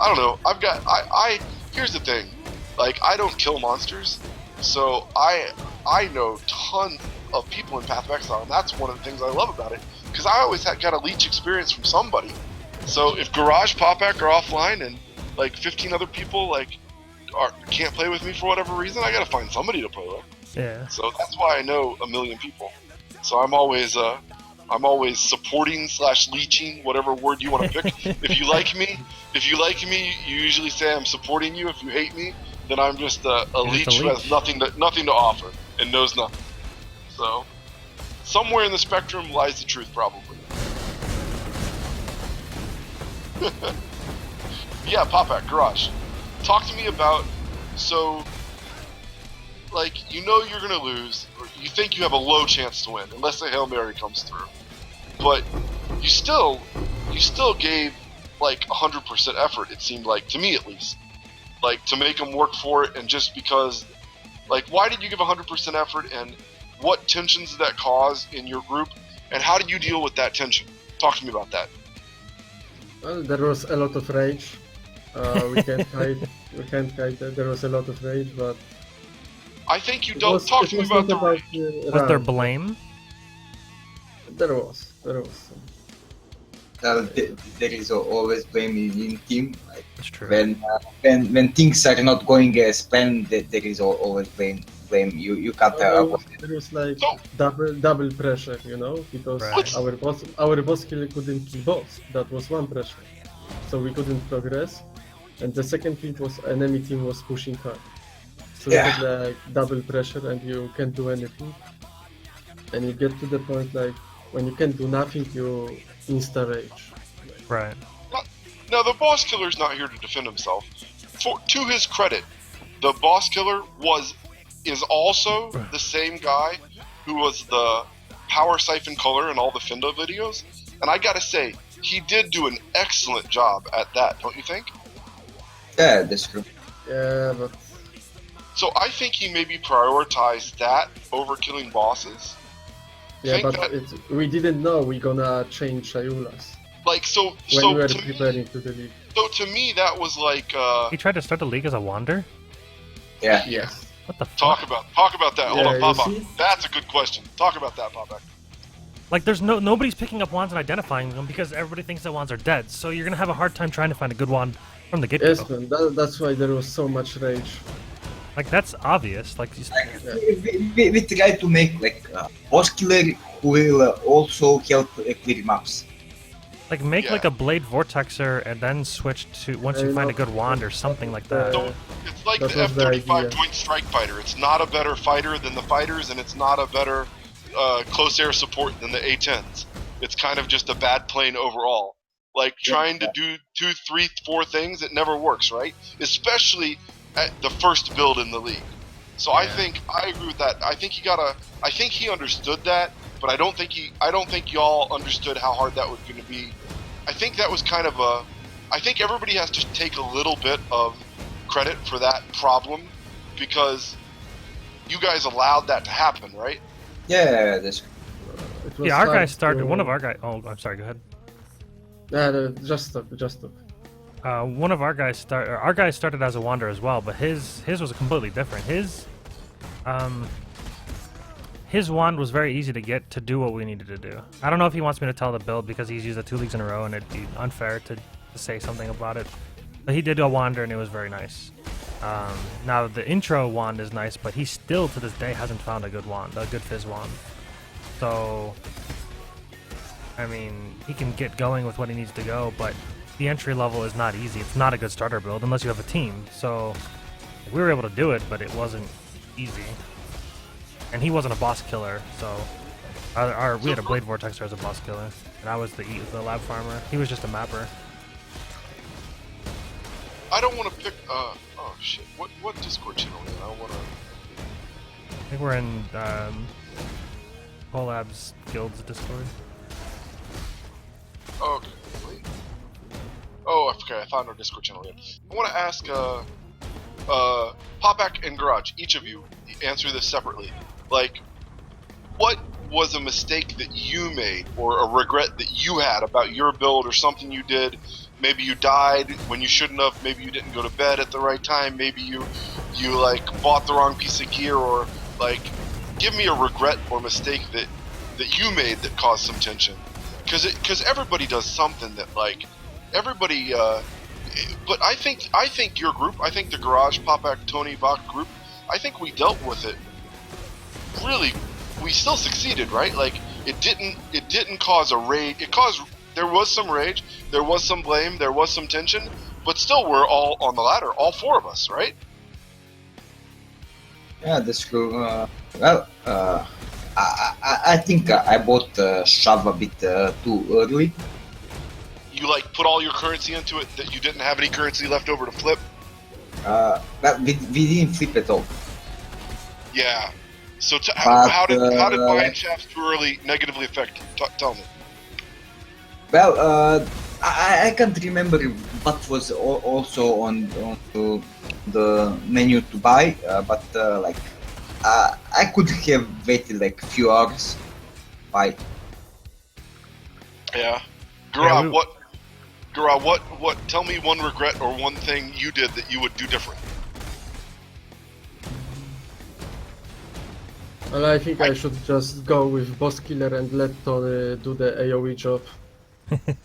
I don't know. Here's the thing. Like, I don't kill monsters, so I know tons of people in Path of Exile, and that's one of the things I love about it, because I always got a leech experience from somebody. So if Garage, Popac are offline and like 15 other people like can't play with me for whatever reason, I gotta find somebody to play with. Yeah. So that's why I know a million people. So I'm always supporting / leeching, whatever word you want to pick. If you like me, you usually say I'm supporting you. If you hate me, then I'm just a leech who has nothing to offer and knows nothing. So somewhere in the spectrum lies the truth, probably. Yeah, Popac, Garage. Talk to me about, so, like, you know you're gonna lose, or you think you have a low chance to win, unless a Hail Mary comes through. But you still gave like 100% effort, it seemed like, to me at least. Like, to make them work for it, and just because, like, why did you give 100% effort, and what tensions did that cause in your group, and how did you deal with that tension? Talk to me about that. Well, there was a lot of rage. We can't hide that. There was a lot of rage, but I think you don't talk to me about the rage. Was there blame? There was some. There is always blame in team. Like That's true. when things are not going as planned, there is always blame. You can't avoid it. There was like So- double pressure, you know, because Right. our boss killer couldn't kill boss. That was one pressure, so we couldn't progress. And the second thing was enemy team was pushing hard, so Yeah. you had like double pressure and you can't do anything. And you get to the point like when you can't do nothing, you insta rage. Right. Now, the boss killer's not here to defend himself. To his credit, the boss killer is also the same guy who was the power siphon color in all the Fendo videos, and I gotta say, he did do an excellent job at that, don't you think? Yeah, that's true. Yeah, but So I think he maybe prioritized that over killing bosses. yeah, Think but that- we didn't know we gonna change Shayula's Like, so when we were to preparing to the league. to me, that was like, He tried to start the league as a wander. Yeah. Yes. What the fuck? talk about that. Hold Yeah, on, you Papa. see? That's a good question. Talk about that, Papa. Like, there's nobody's picking up wands and identifying them because everybody thinks that wands are dead. So you're gonna have a hard time trying to find a good wand from the get-go. Yes, man. That's why there was so much rage. Like that's obvious. Like We try to make like boss killer who will also help clear maps. like make Yeah. like a blade vortexer and then switch to once you find a good wand or something like that. So it's like That the was the F-35 idea. Joint Strike Fighter. It's not a better fighter than the fighters, and it's not a better close air support than the A-10s. It's kind of just a bad plane overall. Like trying to do 2, 3, 4 things, it never works, right? Especially at the first build in the league. So I think I agree with that. I think he understood that, but I don't think y'all understood how hard that was going to be. I think that was kind of I think everybody has to take a little bit of credit for that problem because you guys allowed that to happen, right? Yeah, that's It was Yeah, our guy hard started. to- One of our guys. Oh, I'm sorry. Go ahead. Just stop. One of our guys started as a wanderer as well, but his was completely different. His wand was very easy to get to do what we needed to do. I don't know if he wants me to tell the build because he's used it 2 leagues in a row and it'd be unfair to say something about it. But he did a wander and it was very nice. Now the intro wand is nice, but he still to this day hasn't found a good wand, a good fizz wand. So, I mean, he can get going with what he needs to go, but the entry level is not easy. It's not a good starter build unless you have a team. So we were able to do it, but it wasn't easy. And he wasn't a boss killer, so we had a blade vortexer as a boss killer, and I was the lab farmer. He was just a mapper. I don't want to pick. Oh shit! What Discord channel? I don't want to. I think we're in Polab's Guild's Discord. Oh, okay. Wait. Oh, okay. I found our Discord channel yet. I want to ask Popac and Garage, each of you, answer this separately. Like, what was a mistake that you made or a regret that you had about your build or something you did? Maybe you died when you shouldn't have. Maybe you didn't go to bed at the right time. Maybe you like bought the wrong piece of gear, or like, give me a regret or mistake that you made that caused some tension. Because everybody does something that like everybody. But I think your group, I think the Garage Popac Tony Bach group, I think we dealt with it. Really, we still succeeded, right? Like it didn't cause a rage. There was some rage, there was some blame, there was some tension, but still we're all on the ladder, all 4 of us, right? Yeah, that's true. I think I bought Shove a bit too early. You like put all your currency into it that you didn't have any currency left over to flip. But we didn't flip at all. Yeah. So But, how did buying shafts too early negatively affect you? Tell me. Well, I can't remember what was also on the menu to buy, but like I could have waited like a few hours. Buy. Yeah. Gura, Yeah, what? Tell me one regret or one thing you did that you would do different. Well, I think I should just go with boss killer and let Tony do the AoE job.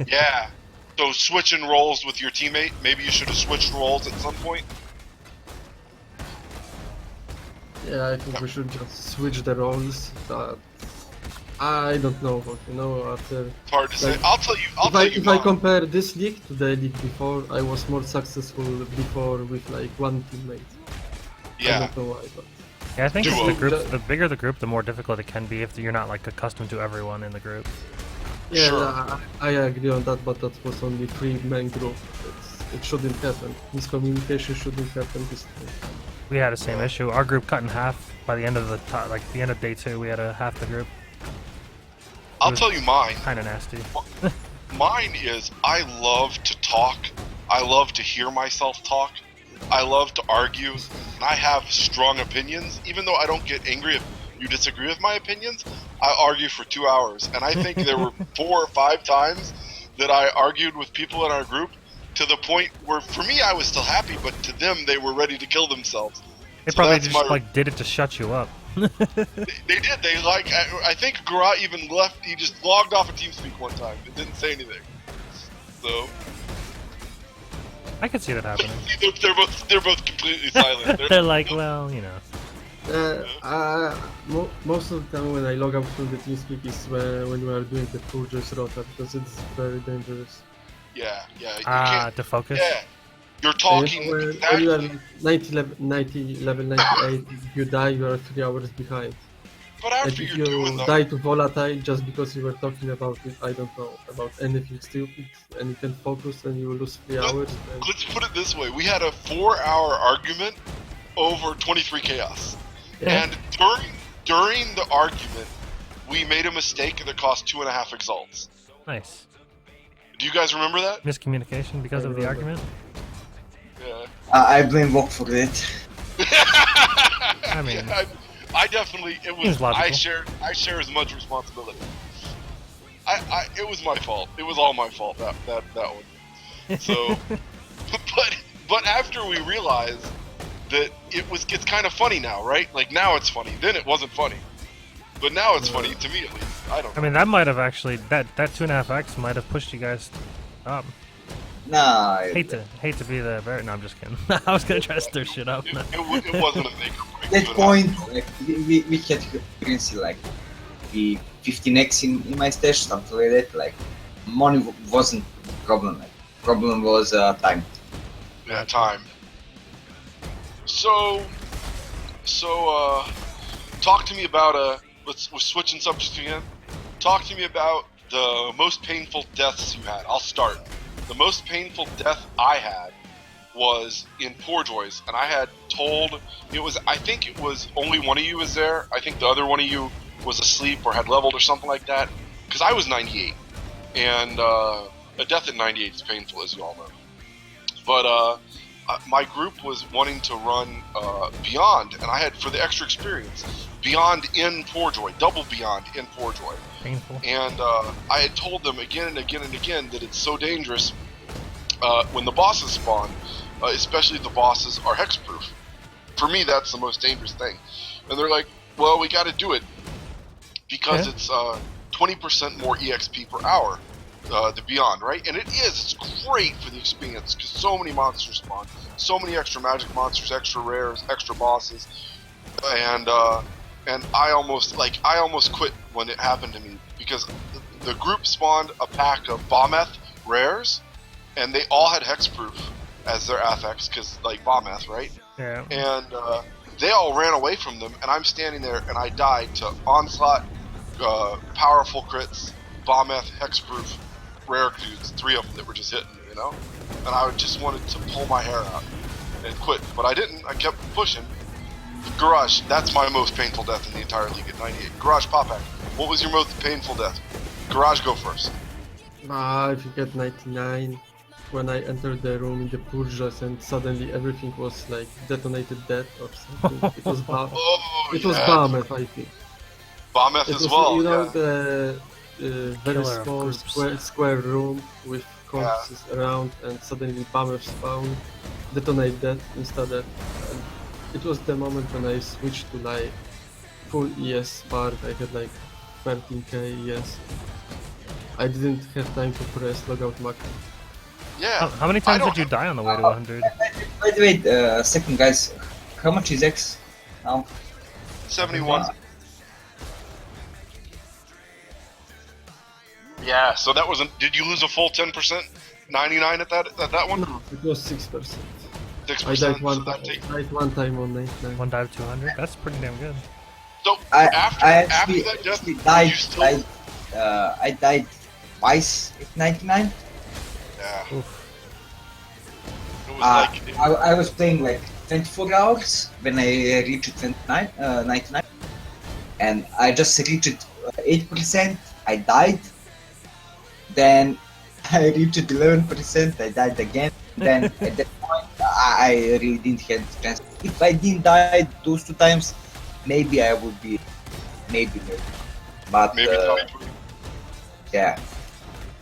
Yeah. So switching roles with your teammate. Maybe you should have switched roles at some point. Yeah, I think we should just switch the roles. But I don't know what, after... It's hard to say. Like, I'll tell you. If I mine. compare this league to the league before, I was more successful before with like one teammate. I Yeah. don't know why, but... Yeah, I think Duo. the bigger the group, the more difficult it can be if you're not like accustomed to everyone in the group. Yeah, Sure. I agree on that, but that was only 3-man group. It shouldn't happen. Miscommunication shouldn't happen this time. We had the same issue. Our group cut in half by the end of the end of day 2. We had half the group. I'll tell you mine. Kind of nasty. Mine is I love to talk. I love to hear myself talk. I love to argue. And I have strong opinions. Even though I don't get angry if you disagree with my opinions, I argue for 2 hours. And I think there were 4 or 5 times that I argued with people in our group to the point where for me I was still happy, but to them they were ready to kill themselves. They So probably that's just my- like did it to shut you up. They did. They like. I think Gura even left. He just logged off of TeamSpeak one time. It didn't say anything. So I could see that happening. They're both completely silent. They're like, well, you know. Most of the time when I log out from the TeamSpeak is when we are doing the Purges rota because it's very dangerous. Yeah. You can't. To focus. Yeah. You're And talking when exactly. you are 90 level 98, if you die, you are 3 hours behind. But And after if you're doing you the die to volatile just because you were talking about it, I don't know, about anything stupid, and you can focus and you will lose 3 hours, then let's put it this way: we had a 4-hour argument over 23 chaos, Yeah. and during the argument, we made a mistake that cost 2.5 exalts. Nice. Do you guys remember that? Miscommunication because I of the remember. argument. Yeah. I blame V.o.C for that. I mean, I definitely it was seems logical. I share as much responsibility. It was my fault. It was all my fault that one. So, but after we realized that it's kind of funny now, right? Like now it's funny. Then it wasn't funny, but now it's funny to me at least. I don't know. I mean, that might have actually that 2.5x might have pushed you guys up. Nah, Hate to be the very. No, I'm just kidding. I was gonna try to stir shit up. No. It wasn't a make or break. that but point, like, we had currency like the 15x in my stash, something like that. Like, money wasn't problem. Like, problem was time. Yeah, time. So, talk to me about we're switching subjects again. Talk to me about the most painful deaths you had. I'll start. The most painful death I had was in Poor Joys, and I had told I think it was only one of you was there. I think the other one of you was asleep or had leveled or something like that. Because I was 98, and a death at 98 is painful, as you all know. But my group was wanting to run Beyond, and I had, for the extra experience, Beyond in Poor Joy, double Beyond in Poor Joy. Painful. And I had told them again and again and again that it's so dangerous when the bosses spawn, especially if the bosses are hexproof. For me, that's the most dangerous thing. And they're like, well, we got to do it because it's 20% more EXP per hour, the Beyond, right? And it is. It's great for the experience because so many monsters spawn, so many extra magic monsters, extra rares, extra bosses, and I almost quit when it happened to me because the group spawned a pack of Bombeth rares, and they all had hexproof as their affix because like Bombeth, right? Yeah. And they all ran away from them, and I'm standing there, and I died to Onslaught, powerful crits, Bombeth, hexproof, rare dudes, 3 of them that were just hitting me, you know? And I just wanted to pull my hair out and quit, but I didn't. I kept pushing. Garage, that's my most painful death in the entire league at 98. Garage, Popac, what was your most painful death? Garage, go first. if you get 99, when I entered the room in the Purges and suddenly everything was like detonated dead or something. It was it was Bamef, I think. Bombeth It as was, well, you know, yeah. the very Killer of small groups. square room with corpses around, and suddenly Bamef spawned, detonate that instead of. And it was the moment when I switched to like full ES spark. I had like 13k ES. I didn't have time to press logout macro. Yeah. How many times did you die on the way to 100? Wait, second, guys. How much is X now? 71. Yeah, so that wasn't. Did you lose a full 10%? 99 at that one? No, it was 6%. 6%. I died one so that take- one time on 99. One dive 200? That's pretty damn good. So I after actually that death, died. you still. I died twice at 99. Yeah. Oof. It was like. I was playing like 24 hours when I reached 99, and I just reached 8%. I died. Then I reached 11%. I died again. Then at that point, I really didn't have the chance. If I didn't die those 2 times, maybe I would be, maybe. But Maybe yeah.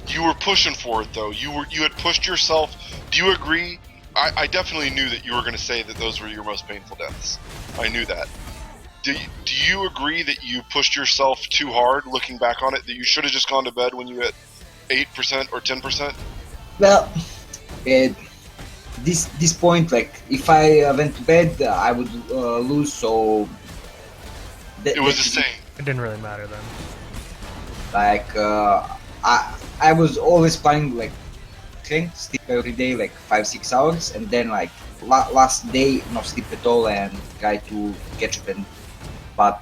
you were pushing for it though. You had pushed yourself. Do you agree? I definitely knew that you were going to say that those were your most painful deaths. I knew that. Do you agree that you pushed yourself too hard? Looking back on it, that you should have just gone to bed when you hit 8% or 10%? Well, this point, like if I went to bed, I would lose. So It was the that is same. It didn't really matter then. like I was always playing like strength sleep every day, like 5-6 hours, and then like last day no sleep at all and try to catch up. And but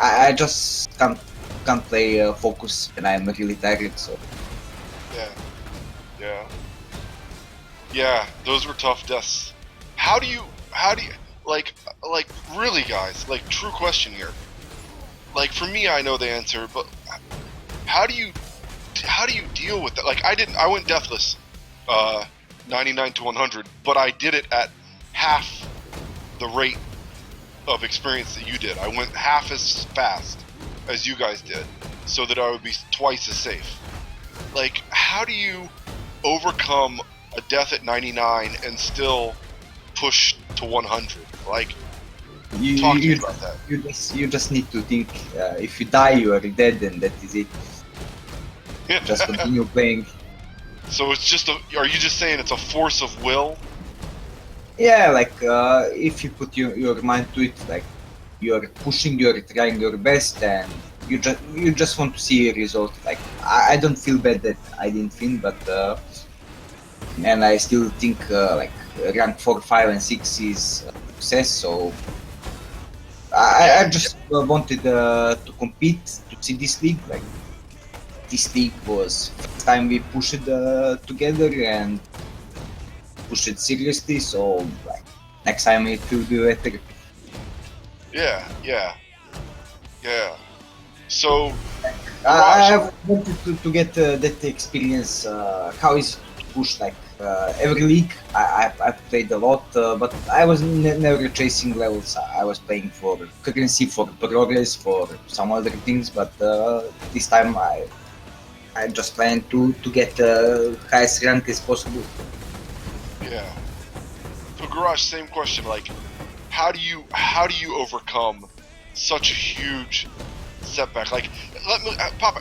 I just can't play focus and I'm really tired. So Yeah. Yeah. Yeah, those were tough deaths. How do you like really, guys, like, true question here. Like, for me, I know the answer, but how do you deal with that? Like, I went deathless 99 to 100, but I did it at half the rate of experience that you did. I went half as fast as you guys did, so that I would be twice as safe. Like, how do you overcome a death at 99 and still push to 100? Like, you talk to me you, about that. you just need to think if you die you are dead and that is it. Just continue playing. So it's just are you just saying it's a force of will? Yeah, like if you put your mind to it, like you're pushing, you're trying your best, and you just want to see a result. Like I don't feel bad that I didn't win, but and I still think like rank 4, 5, and 6 is a success. So I just wanted to compete to see this league. Like this league was first time we pushed it together and pushed it seriously. So like next time it will be better. Yeah, yeah, yeah. So, I wanted to get that experience. How is it to push like every league? I played a lot, but I was never chasing levels. I was playing for currency, for progress, for some other things. But this time I just plan to get the highest rank as possible. yeah. So, Garage, same question. Like, how do you overcome such a huge setback? Like, let me, Papa,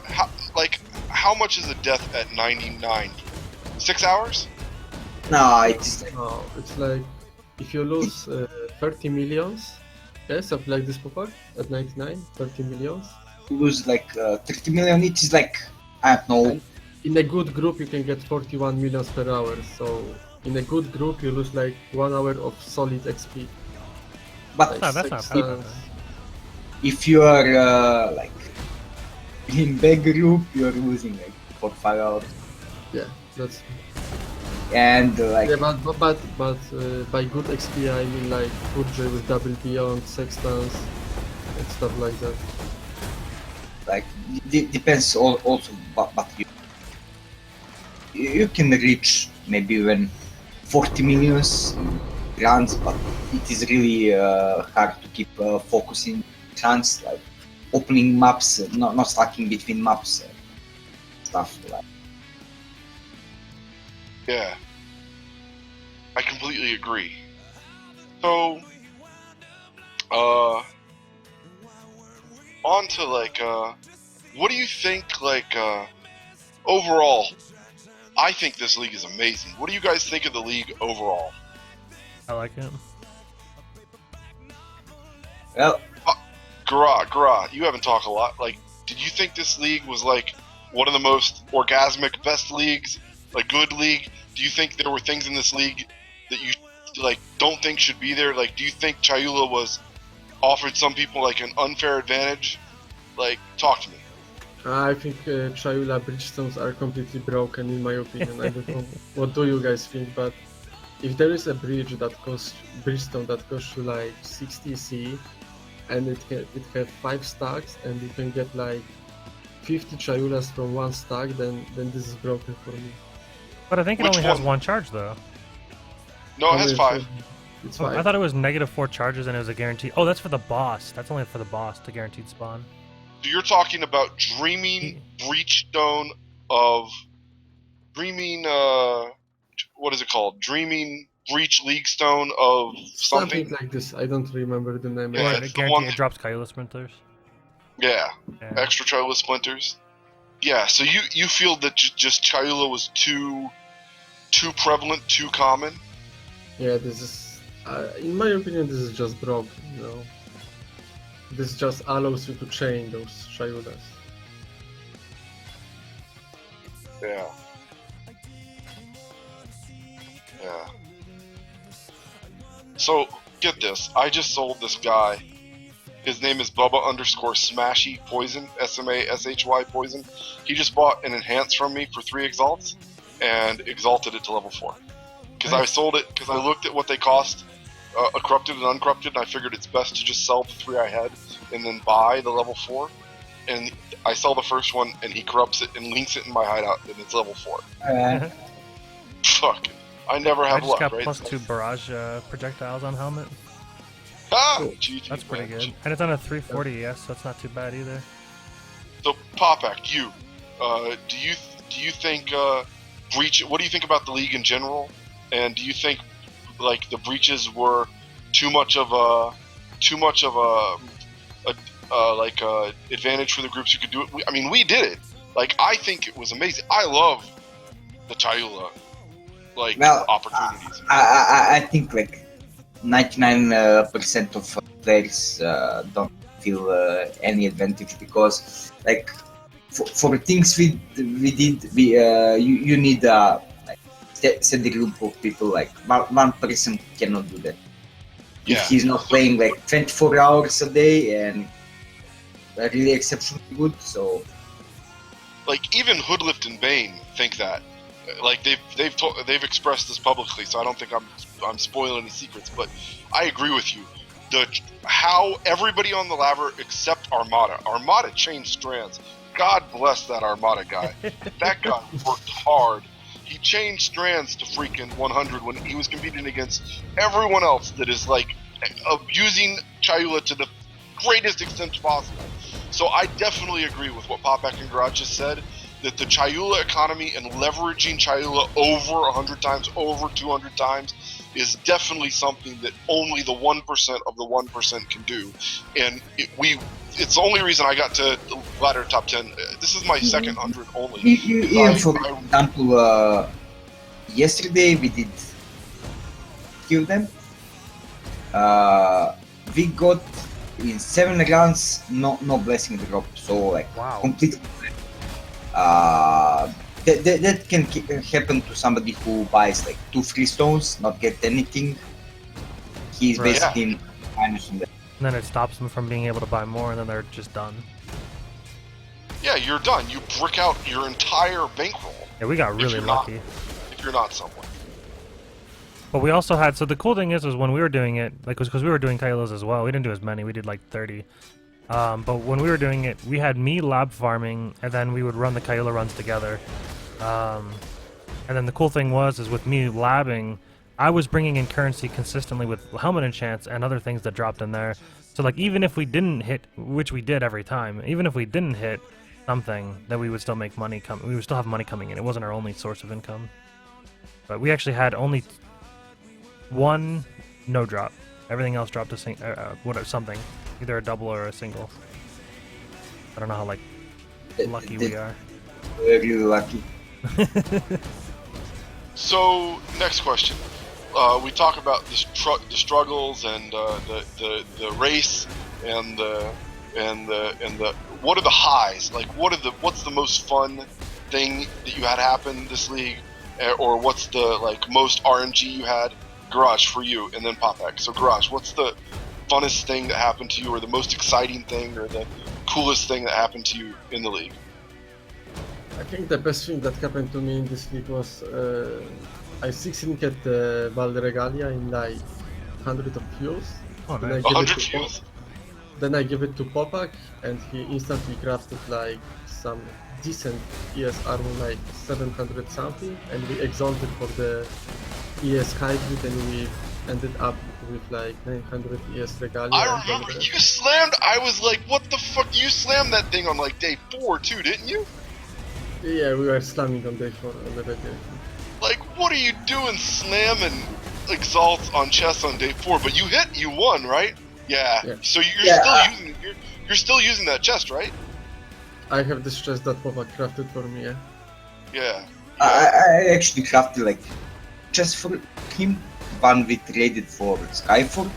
how much is a death at 99? 6 hours? No, it is like No, it's like if you lose 30 millions, yeah, something like this, Popac, at 99, 30 millions. you lose like 30 million. It is like I don't know. And in a good group, you can get 41 millions per hour. So in a good group, you lose like 1 hour of solid XP. But No, that's not that bad. Substance. Then. if you are like in big group, you're losing like for 5 hours. Yeah, that's And like yeah, but by good XP, I mean like Purge with double beyond, sextants, and stuff like that. like depends also, but you can reach maybe even 40 millions in runs, but it is really hard to keep focusing runs, like opening maps, not slacking between maps, stuff like. Yeah. I completely agree. So, on to like, what do you think, like, overall? I think this league is amazing. What do you guys think of the league overall? I like it. Well, Gra, you haven't talked a lot. Like, did you think this league was like one of the most orgasmic, best leagues, like good league? Do you think there were things in this league that you like don't think should be there? Like, do you think Chayula was offered some people like an unfair advantage? Like, talk to me. I think Chayula Bridgestones are completely broken in my opinion. I don't know what do you guys think, but if there is a bridge that costs Bridgestone that costs you like 60 C, and it have 5 stacks, and you can get like 50 Chayulas from one stack, then this is broken for me. But I think it Which only has one? one charge though. No, it has 5. It's Oh, 5. I thought it was -4 charges and it was a guarantee. Oh, that's for the boss. That's only for the boss to guaranteed spawn. So you're talking about Dreaming Breachstone of Dreaming. What is it called? Dreaming Breach League Stone of Something something. like this. I don't remember the name. Yeah, Or it's it the one. guarantee it drops Kyula sprinters. Yeah, Yeah. extra Chayula splinters. Yeah, so you feel that just Chayula was too too prevalent, too common. Yeah, this is, in my opinion, this is just broke, you know. This just allows you to chain those Shayudas. Yeah. Yeah. So, get this. I just sold this guy. His name is Bubba_Smashy Poison, SMASHY Poison. He just bought an Enhance from me for 3 Exalts and exalted it to level 4. Because I Nice. sold it, because I looked at what they cost, corrupted and uncorrupted, and I figured it's best to just sell the 3 I had and then buy the level 4. And I sell the first one, and he corrupts it and links it in my hideout, and it's level 4. Fuck. I never I have just luck, got right? +2 barrage projectiles on helmet. Ah! Cool. GG, That's pretty man. good. And it's on a 340 ES, so it's not too bad either. So, Popac, you, do you think breach? What do you think about the league in general? And do you think like the breaches were too much of a advantage for the groups who could do it? I mean, we did it. Like, I think it was amazing. I love the Chayula opportunities. I think like 99% of players don't feel any advantage because like for things we did you need like set a group of people, like one person cannot do that Yeah. if he's not playing like 24 hours a day and really exceptionally good. So Like, even Hoodlift and Bane think that. Like, they've expressed this publicly, so I don't think I'm spoiling any secrets. But I agree with you. How everybody on the laver except Armada changed strands. God bless that Armada guy. That guy worked hard. He changed strands to freaking 100 when he was competing against everyone else that is like abusing Chayula to the greatest extent possible. So I definitely agree with what Popac and Gura just said, that the Chayula economy and leveraging Chayula over 100 times, over 200 times, is definitely something that only the 1% of the 1% can do. And it's the only reason I got to the ladder top 10. This is my second 100 only. even for example, yesterday we did kill them. We got in 7 rounds no blessing drop, so like Wow. completely. That can happen to somebody who buys like 2 free stones, not get anything. He's Right. basically in minus on that. And then it stops them from being able to buy more, and then they're just done. Yeah, you're done. You brick out your entire bankroll Yeah, we got really you're not- lucky. if you're not someone. But we also had, so the cool thing is when we were doing it, like, because we were doing Kylos as well, we didn't do as many, we did like 30. But when we were doing it, we had me lab farming, and then we would run the Kyula runs together. And then the cool thing is with me labbing, I was bringing in currency consistently with helmet enchants and other things that dropped in there. So like, even if we didn't hit, which we did every time, even if we didn't hit something, then we would still make money we would still have money coming in. It wasn't our only source of income. But we actually had only one no drop. Everything else dropped a something, either a double or a single. I don't know how like lucky we are. We're really lucky. So, next question. We talk about the struggles and the race and the what are the highs? Like, what's the most fun thing that you had happen this league, or what's the like most RNG you had? Garage for you, and then Popac. So, Garage, what's the funnest thing that happened to you, or the most exciting thing, or the coolest thing that happened to you in the league? I think the best thing that happened to me in this league was I 6-linked the Valregalia in like 100 of fuels. Oh, Then I nice. give 100 it to fuels. Then I give it to Popac, and he instantly crafted like some decent ES armor, like 700 something, and we exalted for the ES hybrid, and we ended up with like 900 ES Regalia. I remember you slammed. I was like, "What the fuck?" You slammed that thing on like day 4 too, didn't you? Yeah, we were slamming on day 4 on the red day. Like, what are you doing, slamming exalts on chess on day 4? But you hit, you won, right? Yeah. Yeah. So you're Yeah. still using you're still using that chest, right? I have this chest that Popac crafted for me, yeah. Yeah. I actually crafted like just for him one we traded for Skyfall.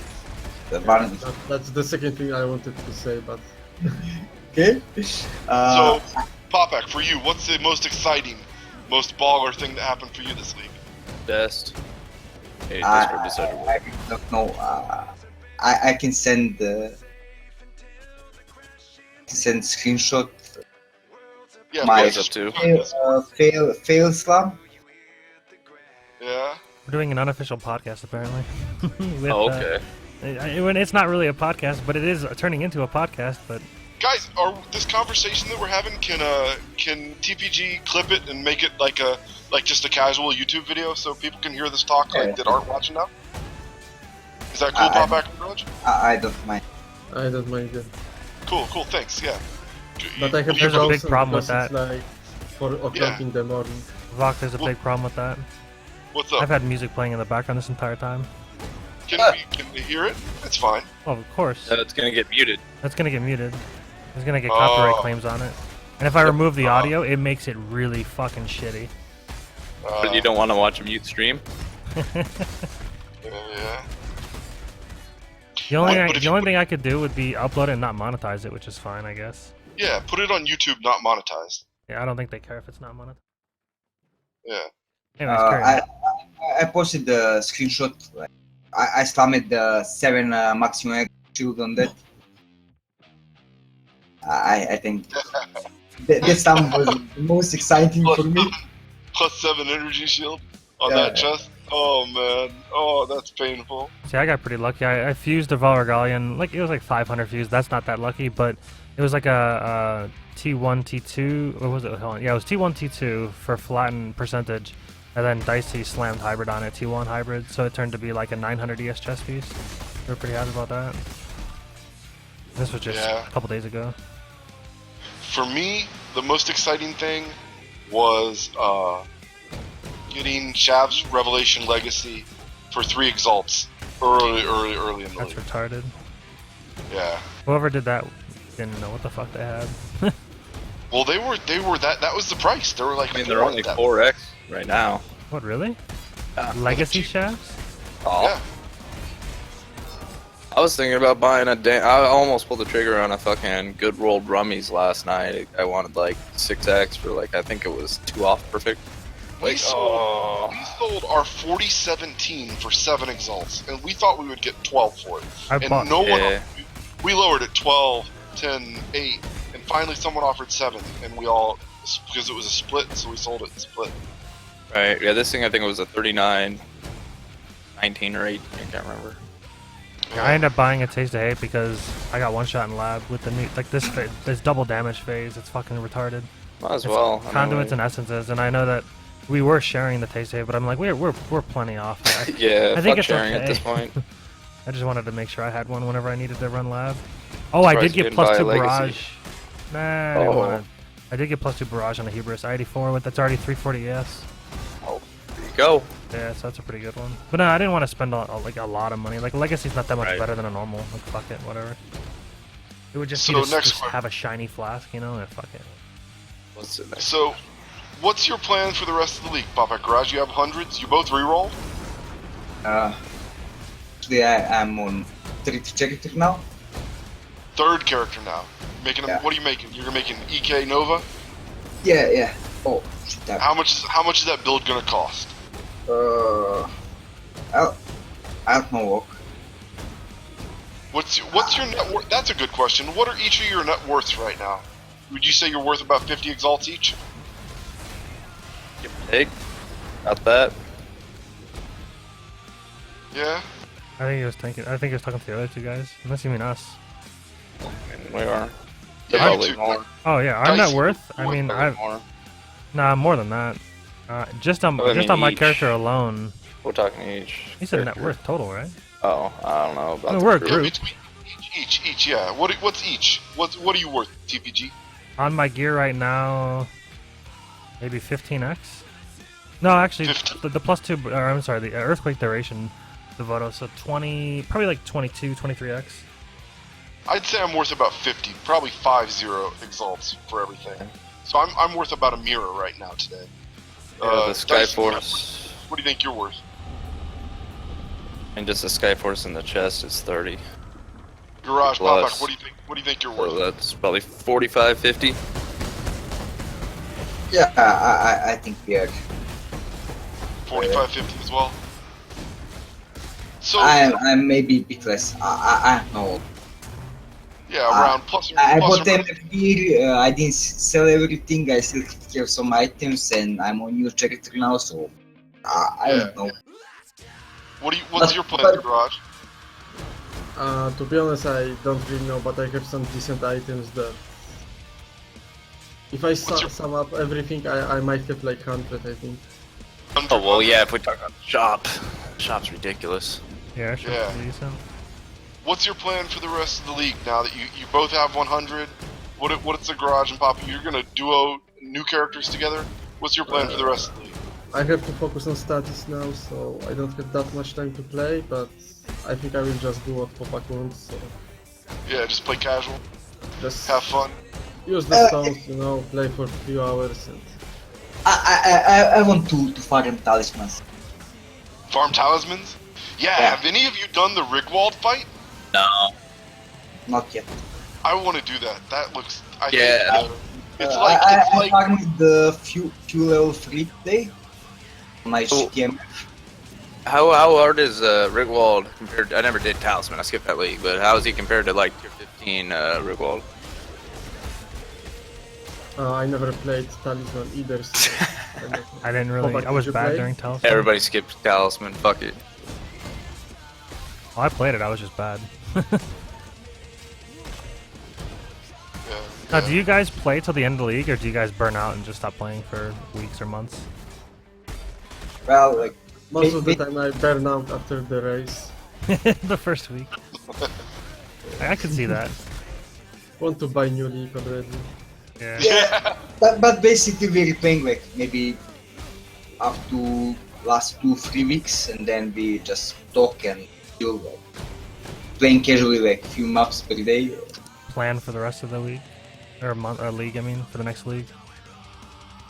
The one with, That's the second thing I wanted to say, but okay. So, Popac, for you, what's the most exciting, most baller thing that happened for you this week? Best. Hey, I, Discord decided. I really don't know. I can send screenshot Yeah, My- please. Up to. fail slam. Yeah. We're doing an unofficial podcast apparently. With, Oh, okay. It's not really a podcast, but it is turning into a podcast. But Guys, this conversation that we're having can TPG clip it and make it like just a casual YouTube video so people can hear this talk Yeah. that aren't watching now? Is that cool, Popac and Gura? I don't mind. I don't mind it. Cool, thanks. Yeah. But I have There's a also big problem with because that. it's like 4 o'clock Yeah. in the morning. Vok, there's a big problem with that. What's I've up? had music playing in the background this entire time. Can we hear it? It's fine. Oh, of course. It's gonna get muted. That's gonna get muted. There's gonna get copyright Oh. claims on it. And if I remove the audio, it makes it really fucking shitty. But you don't want to watch a mute stream? Yeah. The only But if the you only put- thing I could do would be upload it and not monetize it, which is fine, I guess. Yeah, put it on YouTube, not monetized. Yeah, I don't think they care if it's not monetized. Yeah. Anyways, carry on. I posted the screenshot. Like, I slammed the 7 maximum shield on that. I think that slam was the most exciting for me. Plus 7 energy shield on Yeah. that chest. Oh man. Oh, that's painful. See, I got pretty lucky. I fused a Valregalian. Like, it was like 500 fused. That's not that lucky, but it was like a T1, T2. What was it? Hold on. Yeah, it was T1, T2 for flatten percentage. And then Dicey slammed hybrid on it, T1 hybrid. So it turned to be like a 900 ES chest piece. We were pretty happy about that. This was just Yeah. a couple days ago. For me, the most exciting thing was getting Shav's Revelation Legacy for 3 exalts early in the That's league. retarded. Yeah. Whoever did that didn't know what the fuck they had. Well, they were that was the price. They were like I mean, 4 they're only that- 4x right now. What, really? Yeah. Legacy shafts? Oh. Yeah. I was thinking about buying I almost pulled the trigger on a fucking good rolled rummies last night. I wanted like 6x for like, I think it was 2 off perfect. We Like, sold our 4017 for 7 exalts, and we thought we would get 12 for it. I And bought. no one, Yeah. we lowered it 12, 10, 8, and finally someone offered 7, and we all, because it was a split, so we sold it split. Right, yeah, this thing I think it was a 39, 19 or 8, I can't remember. I ended up buying a Taste of Hate because I got one shot in lab with the new, like this this double damage phase. It's fucking retarded. Might as It's well. conduits and essences, and I know that we were sharing the Taste of Hate, but I'm like we're plenty off. Yeah, I think fuck it's sharing okay. at this point. I just wanted to make sure I had one whenever I needed to run lab. Oh, I Surprised did you get didn't buy a +2 Legacy. barrage. Nah, I didn't Oh. want to. I did get +2 barrage on the Hubris I-84 with that's already 340 ES. Oh, there you go. Yeah, so that's a pretty good one. But no, I didn't want to spend like a lot of money. Like Legacy's not that much Right. better than a normal. Like fuck it, whatever. It would just So be to next just one. have a shiny flask, you know, and fuck it. What's in there? So, what's your plan for the rest of the league, Papa Garage? You have hundreds. You both reroll. Today I'm on 3rd character now. 3rd character now. Making them. Yeah. What are you making? You're making EK Nova. Yeah. Oh, shit. How much is that build gonna cost? I don't know. What's your net worth? That's a good question. What are each of your net worths right now? Would you say you're worth about 50 exalts each? Give or take. Got that. Yeah. I think he was talking to the other two guys. Unless you mean us. And we are. Yeah, Probably you two. more. Oh yeah, our net Dicey, worth. I what- mean, Probably I've more. nah more than that. Just on Oh, I mean, my each. character alone. We're talking each. You said net character. worth total, right? Oh, I don't know about No, the we're a group. group. Between each. Yeah. What's each? What are you worth, TPG? On my gear right now, maybe 15x. No, actually, 15. the +2. Or I'm sorry, the earthquake duration, the Voto. So 20, probably like 22, 23x. I'd say I'm worth about 50, probably 50 exalts for everything. So I'm worth about a mirror right now today. The Dyson, Skyforce. what do you think you're worth? And just the Skyforce in the chest is 30. Garage Plus. Popac, what do you think you're So worth? that's probably 45, 50. Yeah, I think we are. 45, 50 as well. So I'm maybe a bit less. I don't know. yeah, around plus. I plus bought or them here. I didn't sell everything. I still have some items, and I'm on new character now, so I don't know. What's your plan, But- Garage? To be honest, I don't really know, but I have some decent items there. If I What's your- sum up everything, I might have like 100, I think. Oh, well, yeah, if we talk about the shop. The shop's ridiculous. Yeah, sure. Yeah. Decent. What's your plan for the rest of the league now that you both have 100? What's the Garage and Poppy? You're gonna duo new characters together? What's your plan for the rest of the league? I have to focus on status now, so I don't have that much time to play, but I think I will just do what Popac wants, so Yeah, just play casual, just have fun. use the stones, you know, play for a few hours and... I want to farm talismans. Farm talismans? Yeah, Yeah. have any of you done the Rigwald fight? No. Not yet. I want to do that. That looks. I Yeah. think, it's like I farmed the few level 3 today. My Oh. GTM. How hard is Rigwald compared? I never did Talisman. I skipped that league, but how is he compared to like tier 15 Rigwald? I never played Talisman either, so... I don't know. I didn't really. Popac, I was did you bad play? during Talisman. Everybody skipped Talisman. Fuck it. Oh, I played it. I was just bad. Yeah, Now, do you guys play till the end of the league, or do you guys burn out and just stop playing for weeks or months? Well, like Most of the May- time I burn out after the race. The first week. I could see that. Want to buy new league already. Yeah. Yeah. but basically we're playing like maybe up to last 2-3 weeks, and then we just talk and chill, like playing casually like few maps per day. Plan for the rest of the league, or month, or league. I mean, for the next league.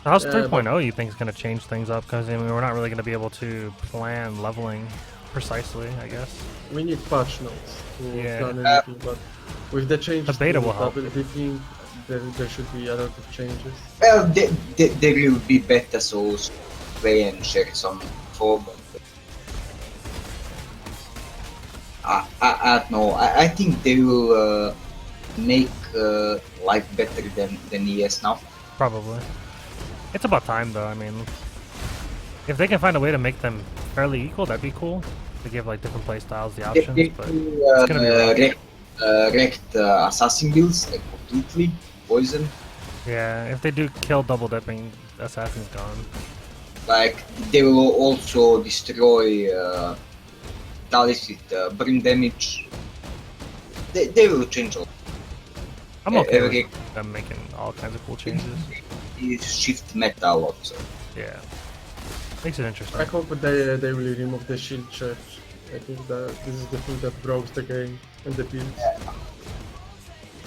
So how's Yeah, 3.0 you think is going to change things up? Because I mean, we're not really going to be able to plan leveling precisely, I guess. We need patch notes to Yeah. plan anything, but with the changes The beta to will help. double dipping, there should be a lot of changes. Well, there will be beta souls play and share some info, but I don't know. I think they will make life better than ES now. Probably. It's about time, though. I mean, if they can find a way to make them fairly equal, that'd be cool. To give like different play styles the They options, but will gonna be rough. wrecked assassin builds like completely poison. yeah, if they do kill double dipping, assassin's gone. Like they will also destroy Talis with burn damage. They will change all. I'm okay every- with them making all kinds of cool changes. Shift meta a lot. So. Yeah, makes it interesting. I hope they will remove the shield charge. I think that this is the thing that broke the game and the build.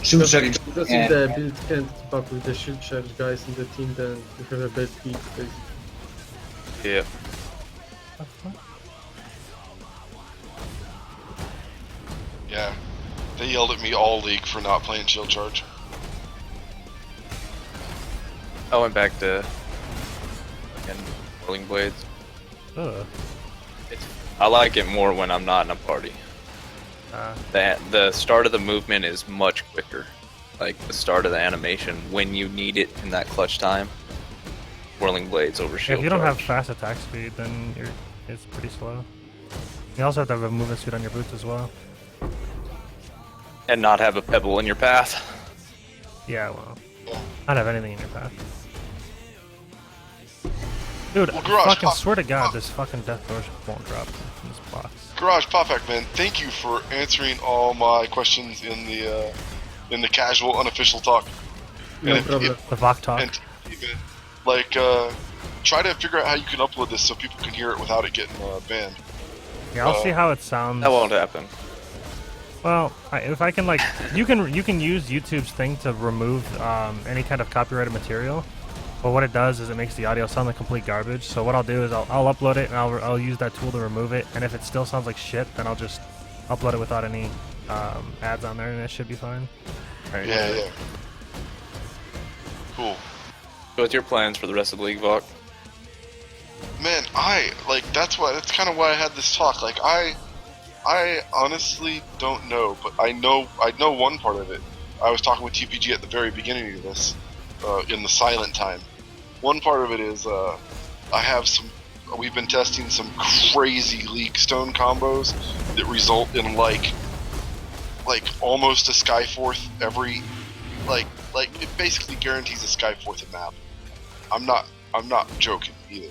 Shield Because, charge. because if the build can't keep up with the shield charge guys in the team, then you have a bad build basically. Yeah. Yeah. They yelled at me all league for not playing Shield Charge. I went back to fucking Rolling Blades. Ugh. I like it more when I'm not in a party. The start of the movement is much quicker. Like the start of the animation when you need it in that clutch time. Whirling Blades over Shield If you don't have Charge. fast attack speed, then it's pretty slow. You also have to have a movement speed on your boots as well. And not have a pebble in your path. Yeah, well, not have anything in your path. Dude, Well, I Garage, fucking Pop- swear to God, Pop- this fucking Death Rush won't drop in this box. Garage Popac, man, thank you for answering all my questions in the casual, unofficial talk. No And problem. The Vok talk. and even, like, try to figure out how you can upload this so people can hear it without it getting banned. Yeah, I'll see how it sounds. That won't happen. Well, if I can, like, you can use YouTube's thing to remove any kind of copyrighted material. But what it does is it makes the audio sound like complete garbage. So what I'll do is I'll upload it and I'll use that tool to remove it. And if it still sounds like shit, then I'll just upload it without any ads on there, and it should be fine. Right, Yeah. Cool. So what's your plans for the rest of the league, V.o.C? Man, that's kind of why I had this talk. Like, I honestly don't know, but I know one part of it. I was talking with TPG at the very beginning of this, in the silent time. One part of it is, we've been testing some crazy League Stone combos that result in like almost a Skyforth every, like it basically guarantees a Skyforth a map. I'm not joking either.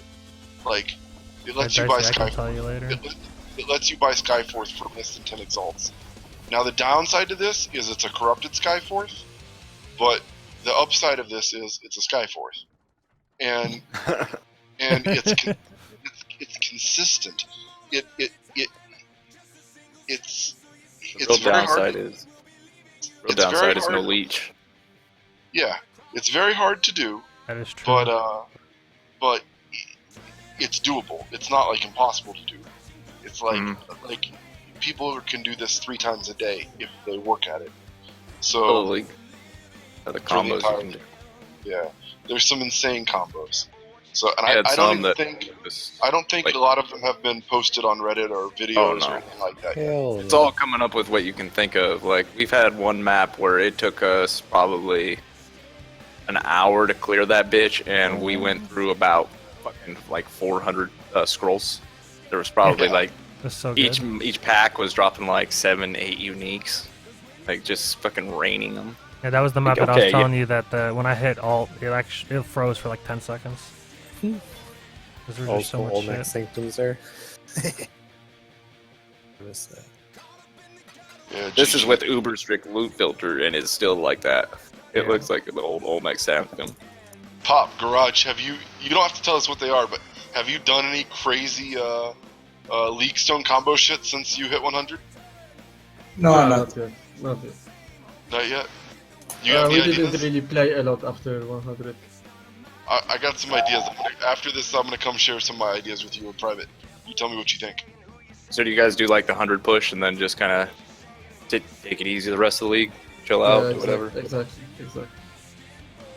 Like, it lets you buy I can Skyforth. tell you later. It lets you buy Skyforth for less than 10 exalts. Now the downside to this is it's a corrupted Skyforth, but the upside of this is it's a Skyforth, and it's consistent. It's Real very hard. downside is no leech. Yeah, it's very hard to do, That is true. but it's doable. It's not like impossible to do. It's like people can do this 3 times a day if they work at it. So The combos you can do. yeah, there's some insane combos. So, and I don't think like, a lot of them have been posted on Reddit or videos or anything like that. Hell It's all coming up with what you can think of. Like, we've had one map where it took us probably an hour to clear that bitch, and we went through about fucking like 400 scrolls. There was probably That's so good. each pack was dropping like 7-8 uniques, like just fucking raining them. Yeah, that was the map Like, that I was okay, telling you that when I hit alt, it froze for like 10 seconds. Because there was just so also much all shit. next symptoms there. I missed that. Yeah, This is GG. with uber strict loot filter, and it's still like that. It Yeah. looks like the old Olmec Sanctum. Pop, Garage, you don't have to tell us what they are, but have you done any crazy League Stone combo shit since you hit 100? No, not yet. Not yet. Not yet? You have We any didn't ideas? really play a lot after 100. I got some ideas. After this, I'm going to come share some of my ideas with you in private. You tell me what you think. So do you guys do like the 100 push and then just kind of take it easy the rest of the league, chill out, do whatever? Exactly.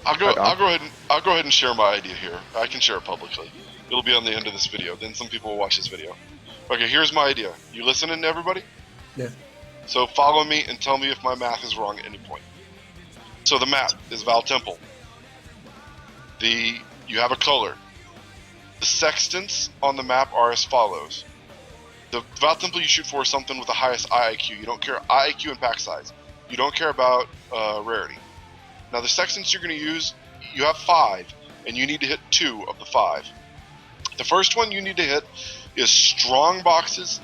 I'll go Okay. ahead and share my idea here. I can share it publicly. It'll be on the end of this video. Then some people will watch this video. Okay, here's my idea. You listening to everybody? Yeah. So follow me and tell me if my math is wrong at any point. So the map is Val Temple. You have a color. The sextants on the map are as follows. The Val Temple you shoot for is something with the highest IIQ. You don't care IIQ and pack size. You don't care about rarity. Now the sextants you're going to use, you have 5, and you need to hit 2 of the 5. The first one you need to hit is strong boxes.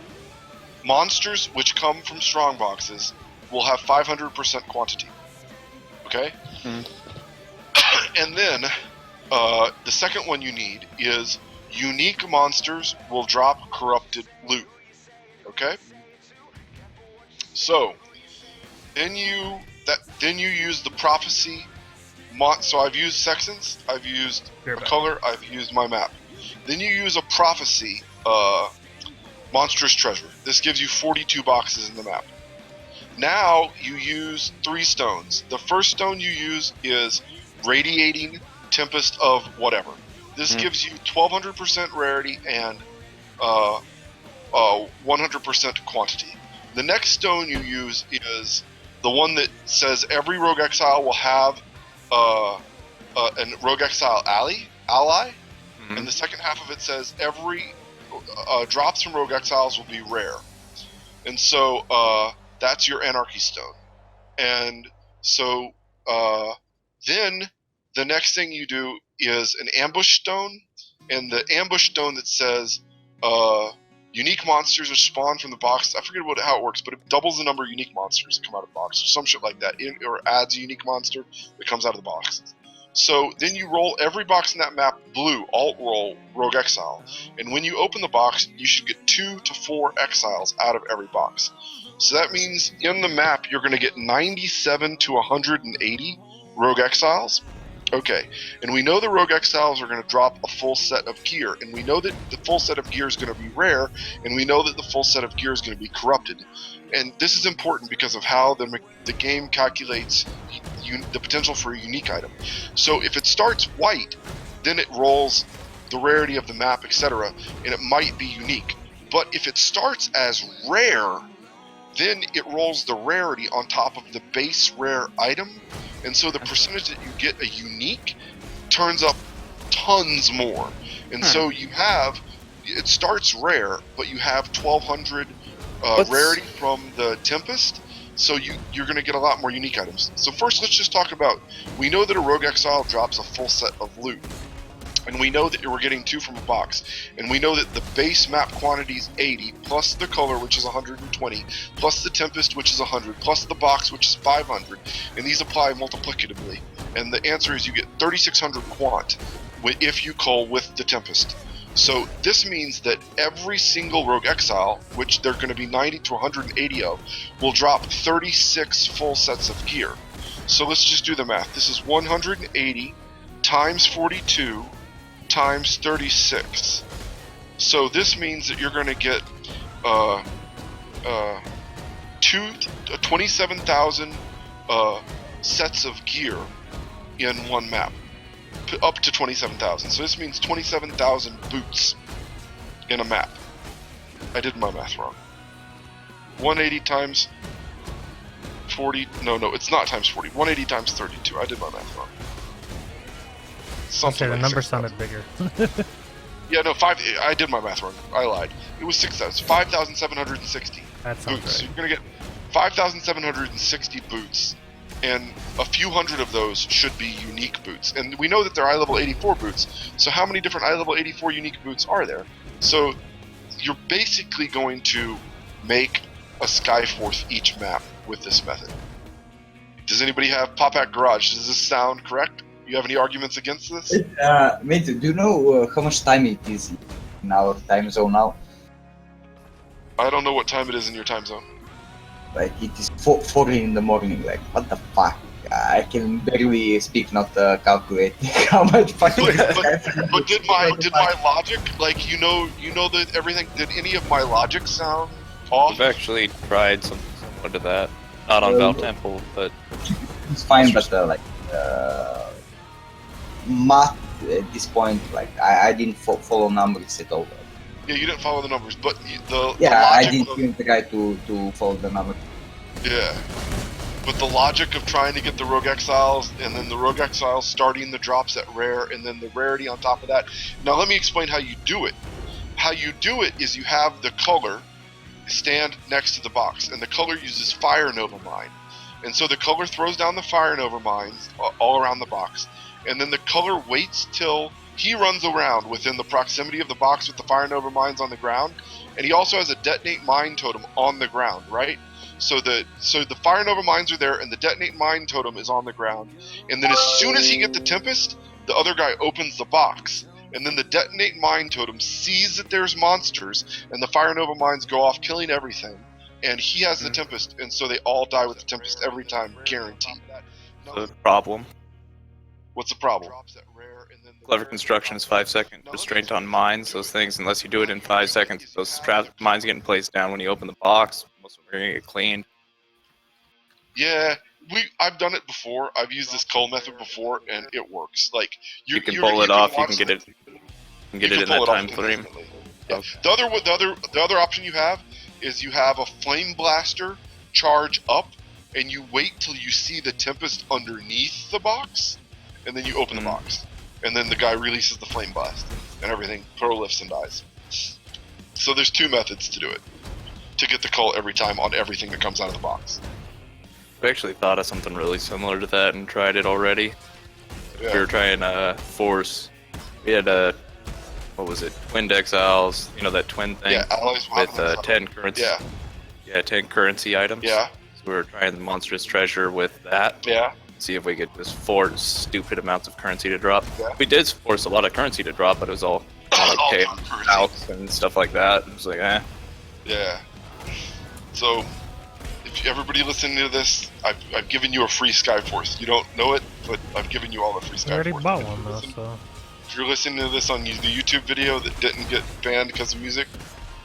Monsters which come from strong boxes will have 500% quantity. Okay? And then the second one you need is unique monsters will drop corrupted loot. Okay? So then you use the prophecy. So I've used sextants, I've used a color, I've used my map. Then you use a prophecy monstrous treasure. This gives you 42 boxes in the map. Now you use 3 stones. The first stone you use is radiating tempest of whatever. This gives you 1200% rarity and 100% quantity. The next stone you use is the one that says every rogue exile will have a rogue exile ally, and the second half of it says every drops from rogue exiles will be rare. And so that's your anarchy stone. And so then the next thing you do is an ambush stone, and the ambush stone that says unique monsters are spawned from the box. I forget how it works, but it doubles the number of unique monsters that come out of the box, or some shit like that, or adds a unique monster that comes out of the box. So then you roll every box in that map blue, alt roll rogue exile, and when you open the box, you should get 2 to 4 exiles out of every box. So that means in the map you're going to get 97 to 180 rogue exiles, Okay, and we know the Rogue Exiles are going to drop a full set of gear, and we know that the full set of gear is going to be rare, and we know that the full set of gear is going to be corrupted. And this is important because of how the game calculates the potential for a unique item. So if it starts white, then it rolls the rarity of the map, etc., and it might be unique. But if it starts as rare, then it rolls the rarity on top of the base rare item, and so the percentage that you get a unique turns up tons more. And so you have, it starts rare, but you have 1200 rarity from the Tempest, so you're going to get a lot more unique items. So first, let's just talk about, we know that a Rogue Exile drops a full set of loot. And we know that we're getting 2 from a box. And we know that the base map quantity is 80, plus the color, which is 120, plus the Tempest, which is 100, plus the box, which is 500. And these apply multiplicatively. And the answer is you get 3600 quant if you cull with the Tempest. So this means that every single Rogue Exile, which there are going to be 90 to 180 of, will drop 36 full sets of gear. So let's just do the math. This is 180 times 42 times 36. So this means that you're going to get 27,000 sets of gear in one map, up to 27,000. So this means 27,000 boots in a map. I did my math wrong. 180 times 40. No, it's not times 40. 180 times 32. I did my math wrong. Something the like number 6,000. sounded bigger. Yeah, no, 5. I did my math wrong. I lied. It was 6,000. 5,760 That sounds boots. So right. you're gonna get 5,760 boots, and a few hundred of those should be unique boots. And we know that they're eye level 84 boots. So how many different eye level 84 unique boots are there? So you're basically going to make a Skyforce each map with this method. Does anybody have Popac Garage? Does this sound correct? You have any arguments against this? Mate, do you know how much time it is in our time zone now? I don't know what time it is in your time zone. Like, it is 4 in the morning, like, what the fuck? I can barely speak, not calculate how much fucking... But did my logic, like, you know that everything, did any of my logic sound off? We've actually tried something similar to that. Not on Val Temple, but... It's fine, but, math at this point, like, I didn't follow numbers at all. Yeah, you didn't follow the numbers, but the I logic didn't even try to follow the numbers. Yeah. But the logic of trying to get the Rogue Exiles, and then the Rogue Exiles starting the drops at rare, and then the rarity on top of that. Now let me explain how you do it. How you do it is you have the color stand next to the box, and the color uses Fire Nova Mine. And so the color throws down the Fire Nova Mines all around the box. And then the color waits till he runs around within the proximity of the box with the Fire Nova Mines on the ground. And he also has a Detonate Mine Totem on the ground, right? So the Fire Nova Mines are there, and the Detonate Mine Totem is on the ground. And then as soon as he gets the Tempest, the other guy opens the box. And then the Detonate Mine Totem sees that there's monsters, and the Fire Nova Mines go off killing everything. And he has the Tempest, and so they all die with the Tempest every time, guaranteed. The problem. What's the problem? Clever construction is 5 second restraint on mines. Those things, unless you do it in 5 seconds, those mines getting placed down when you open the box. Most of them are gonna get cleaned. Yeah, I've done it before. I've used this cull method before, and it works. Like you can pull it off. You can get it. You can get it in that time frame. Yeah. The other option you have is you have a Flame Blaster charge up, and you wait till you see the Tempest underneath the box, and then you open the box. And then the guy releases the Flame Blast, and everything prolifts and dies. So there's 2 methods to do it, to get the cull every time on everything that comes out of the box. We actually thought of something really similar to that and tried it already. Yeah. We were trying force. We had what was it? Twinned Exiles. You know that twin thing? Yeah, alloys with 10 currency. Yeah, 10 currency items. Yeah. So we were trying the monstrous treasure with that. Yeah. See if we could just force stupid amounts of currency to drop. Yeah. We did force a lot of currency to drop, but it was all like payouts and stuff like that. It was like, eh. Yeah. So, if everybody listening to this, I've given you a free Skyforce. You don't know it, but I've given you all the free I already Skype. bought one though, so. If you're listening to this on the YouTube video that didn't get banned because of music,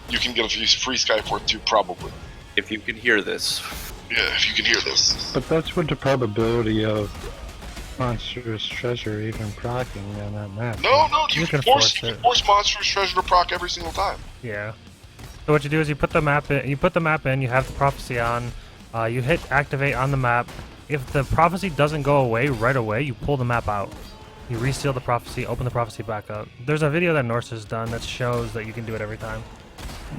you can get a free Skype too, probably. If you can hear this. Yeah, if you can hear this. But that's what the probability of Monstrous Treasure even proccing on that map. No, you can can force force it. Monstrous Treasure to proc every single time. Yeah. So what you do is you put the map in. You have the prophecy on. You hit activate on the map. If the prophecy doesn't go away right away, you pull the map out. You reseal the prophecy, open the prophecy back up. There's a video that Norse has done that shows that you can do it every time.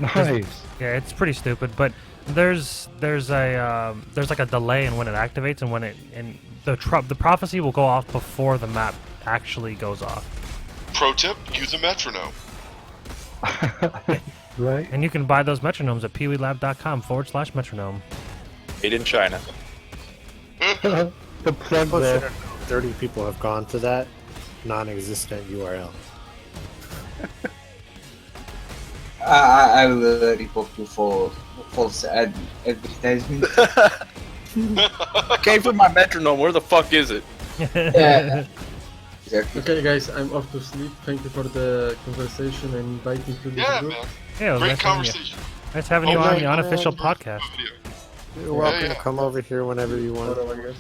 Nice. Yeah, it's pretty stupid, but there's like a delay in when it activates and when the prophecy will go off before the map actually goes off. Pro tip: use a metronome. Right? And you can buy those metronomes at peeweelab.com/metronome. Made in China. The plug there. 30 people have gone to that non-existent URL. I will report you for false advertisement. I came for my metronome. Where the fuck is it? Yeah. Exactly. Okay, guys, I'm off to sleep. Thank you for the conversation and inviting to the Yeah, group. man. Yeah, it was Great nice having you. conversation. Nice having you Oh, on yeah, the unofficial podcast. Video. You're welcome yeah. to come over here whenever you want. Bye, guys.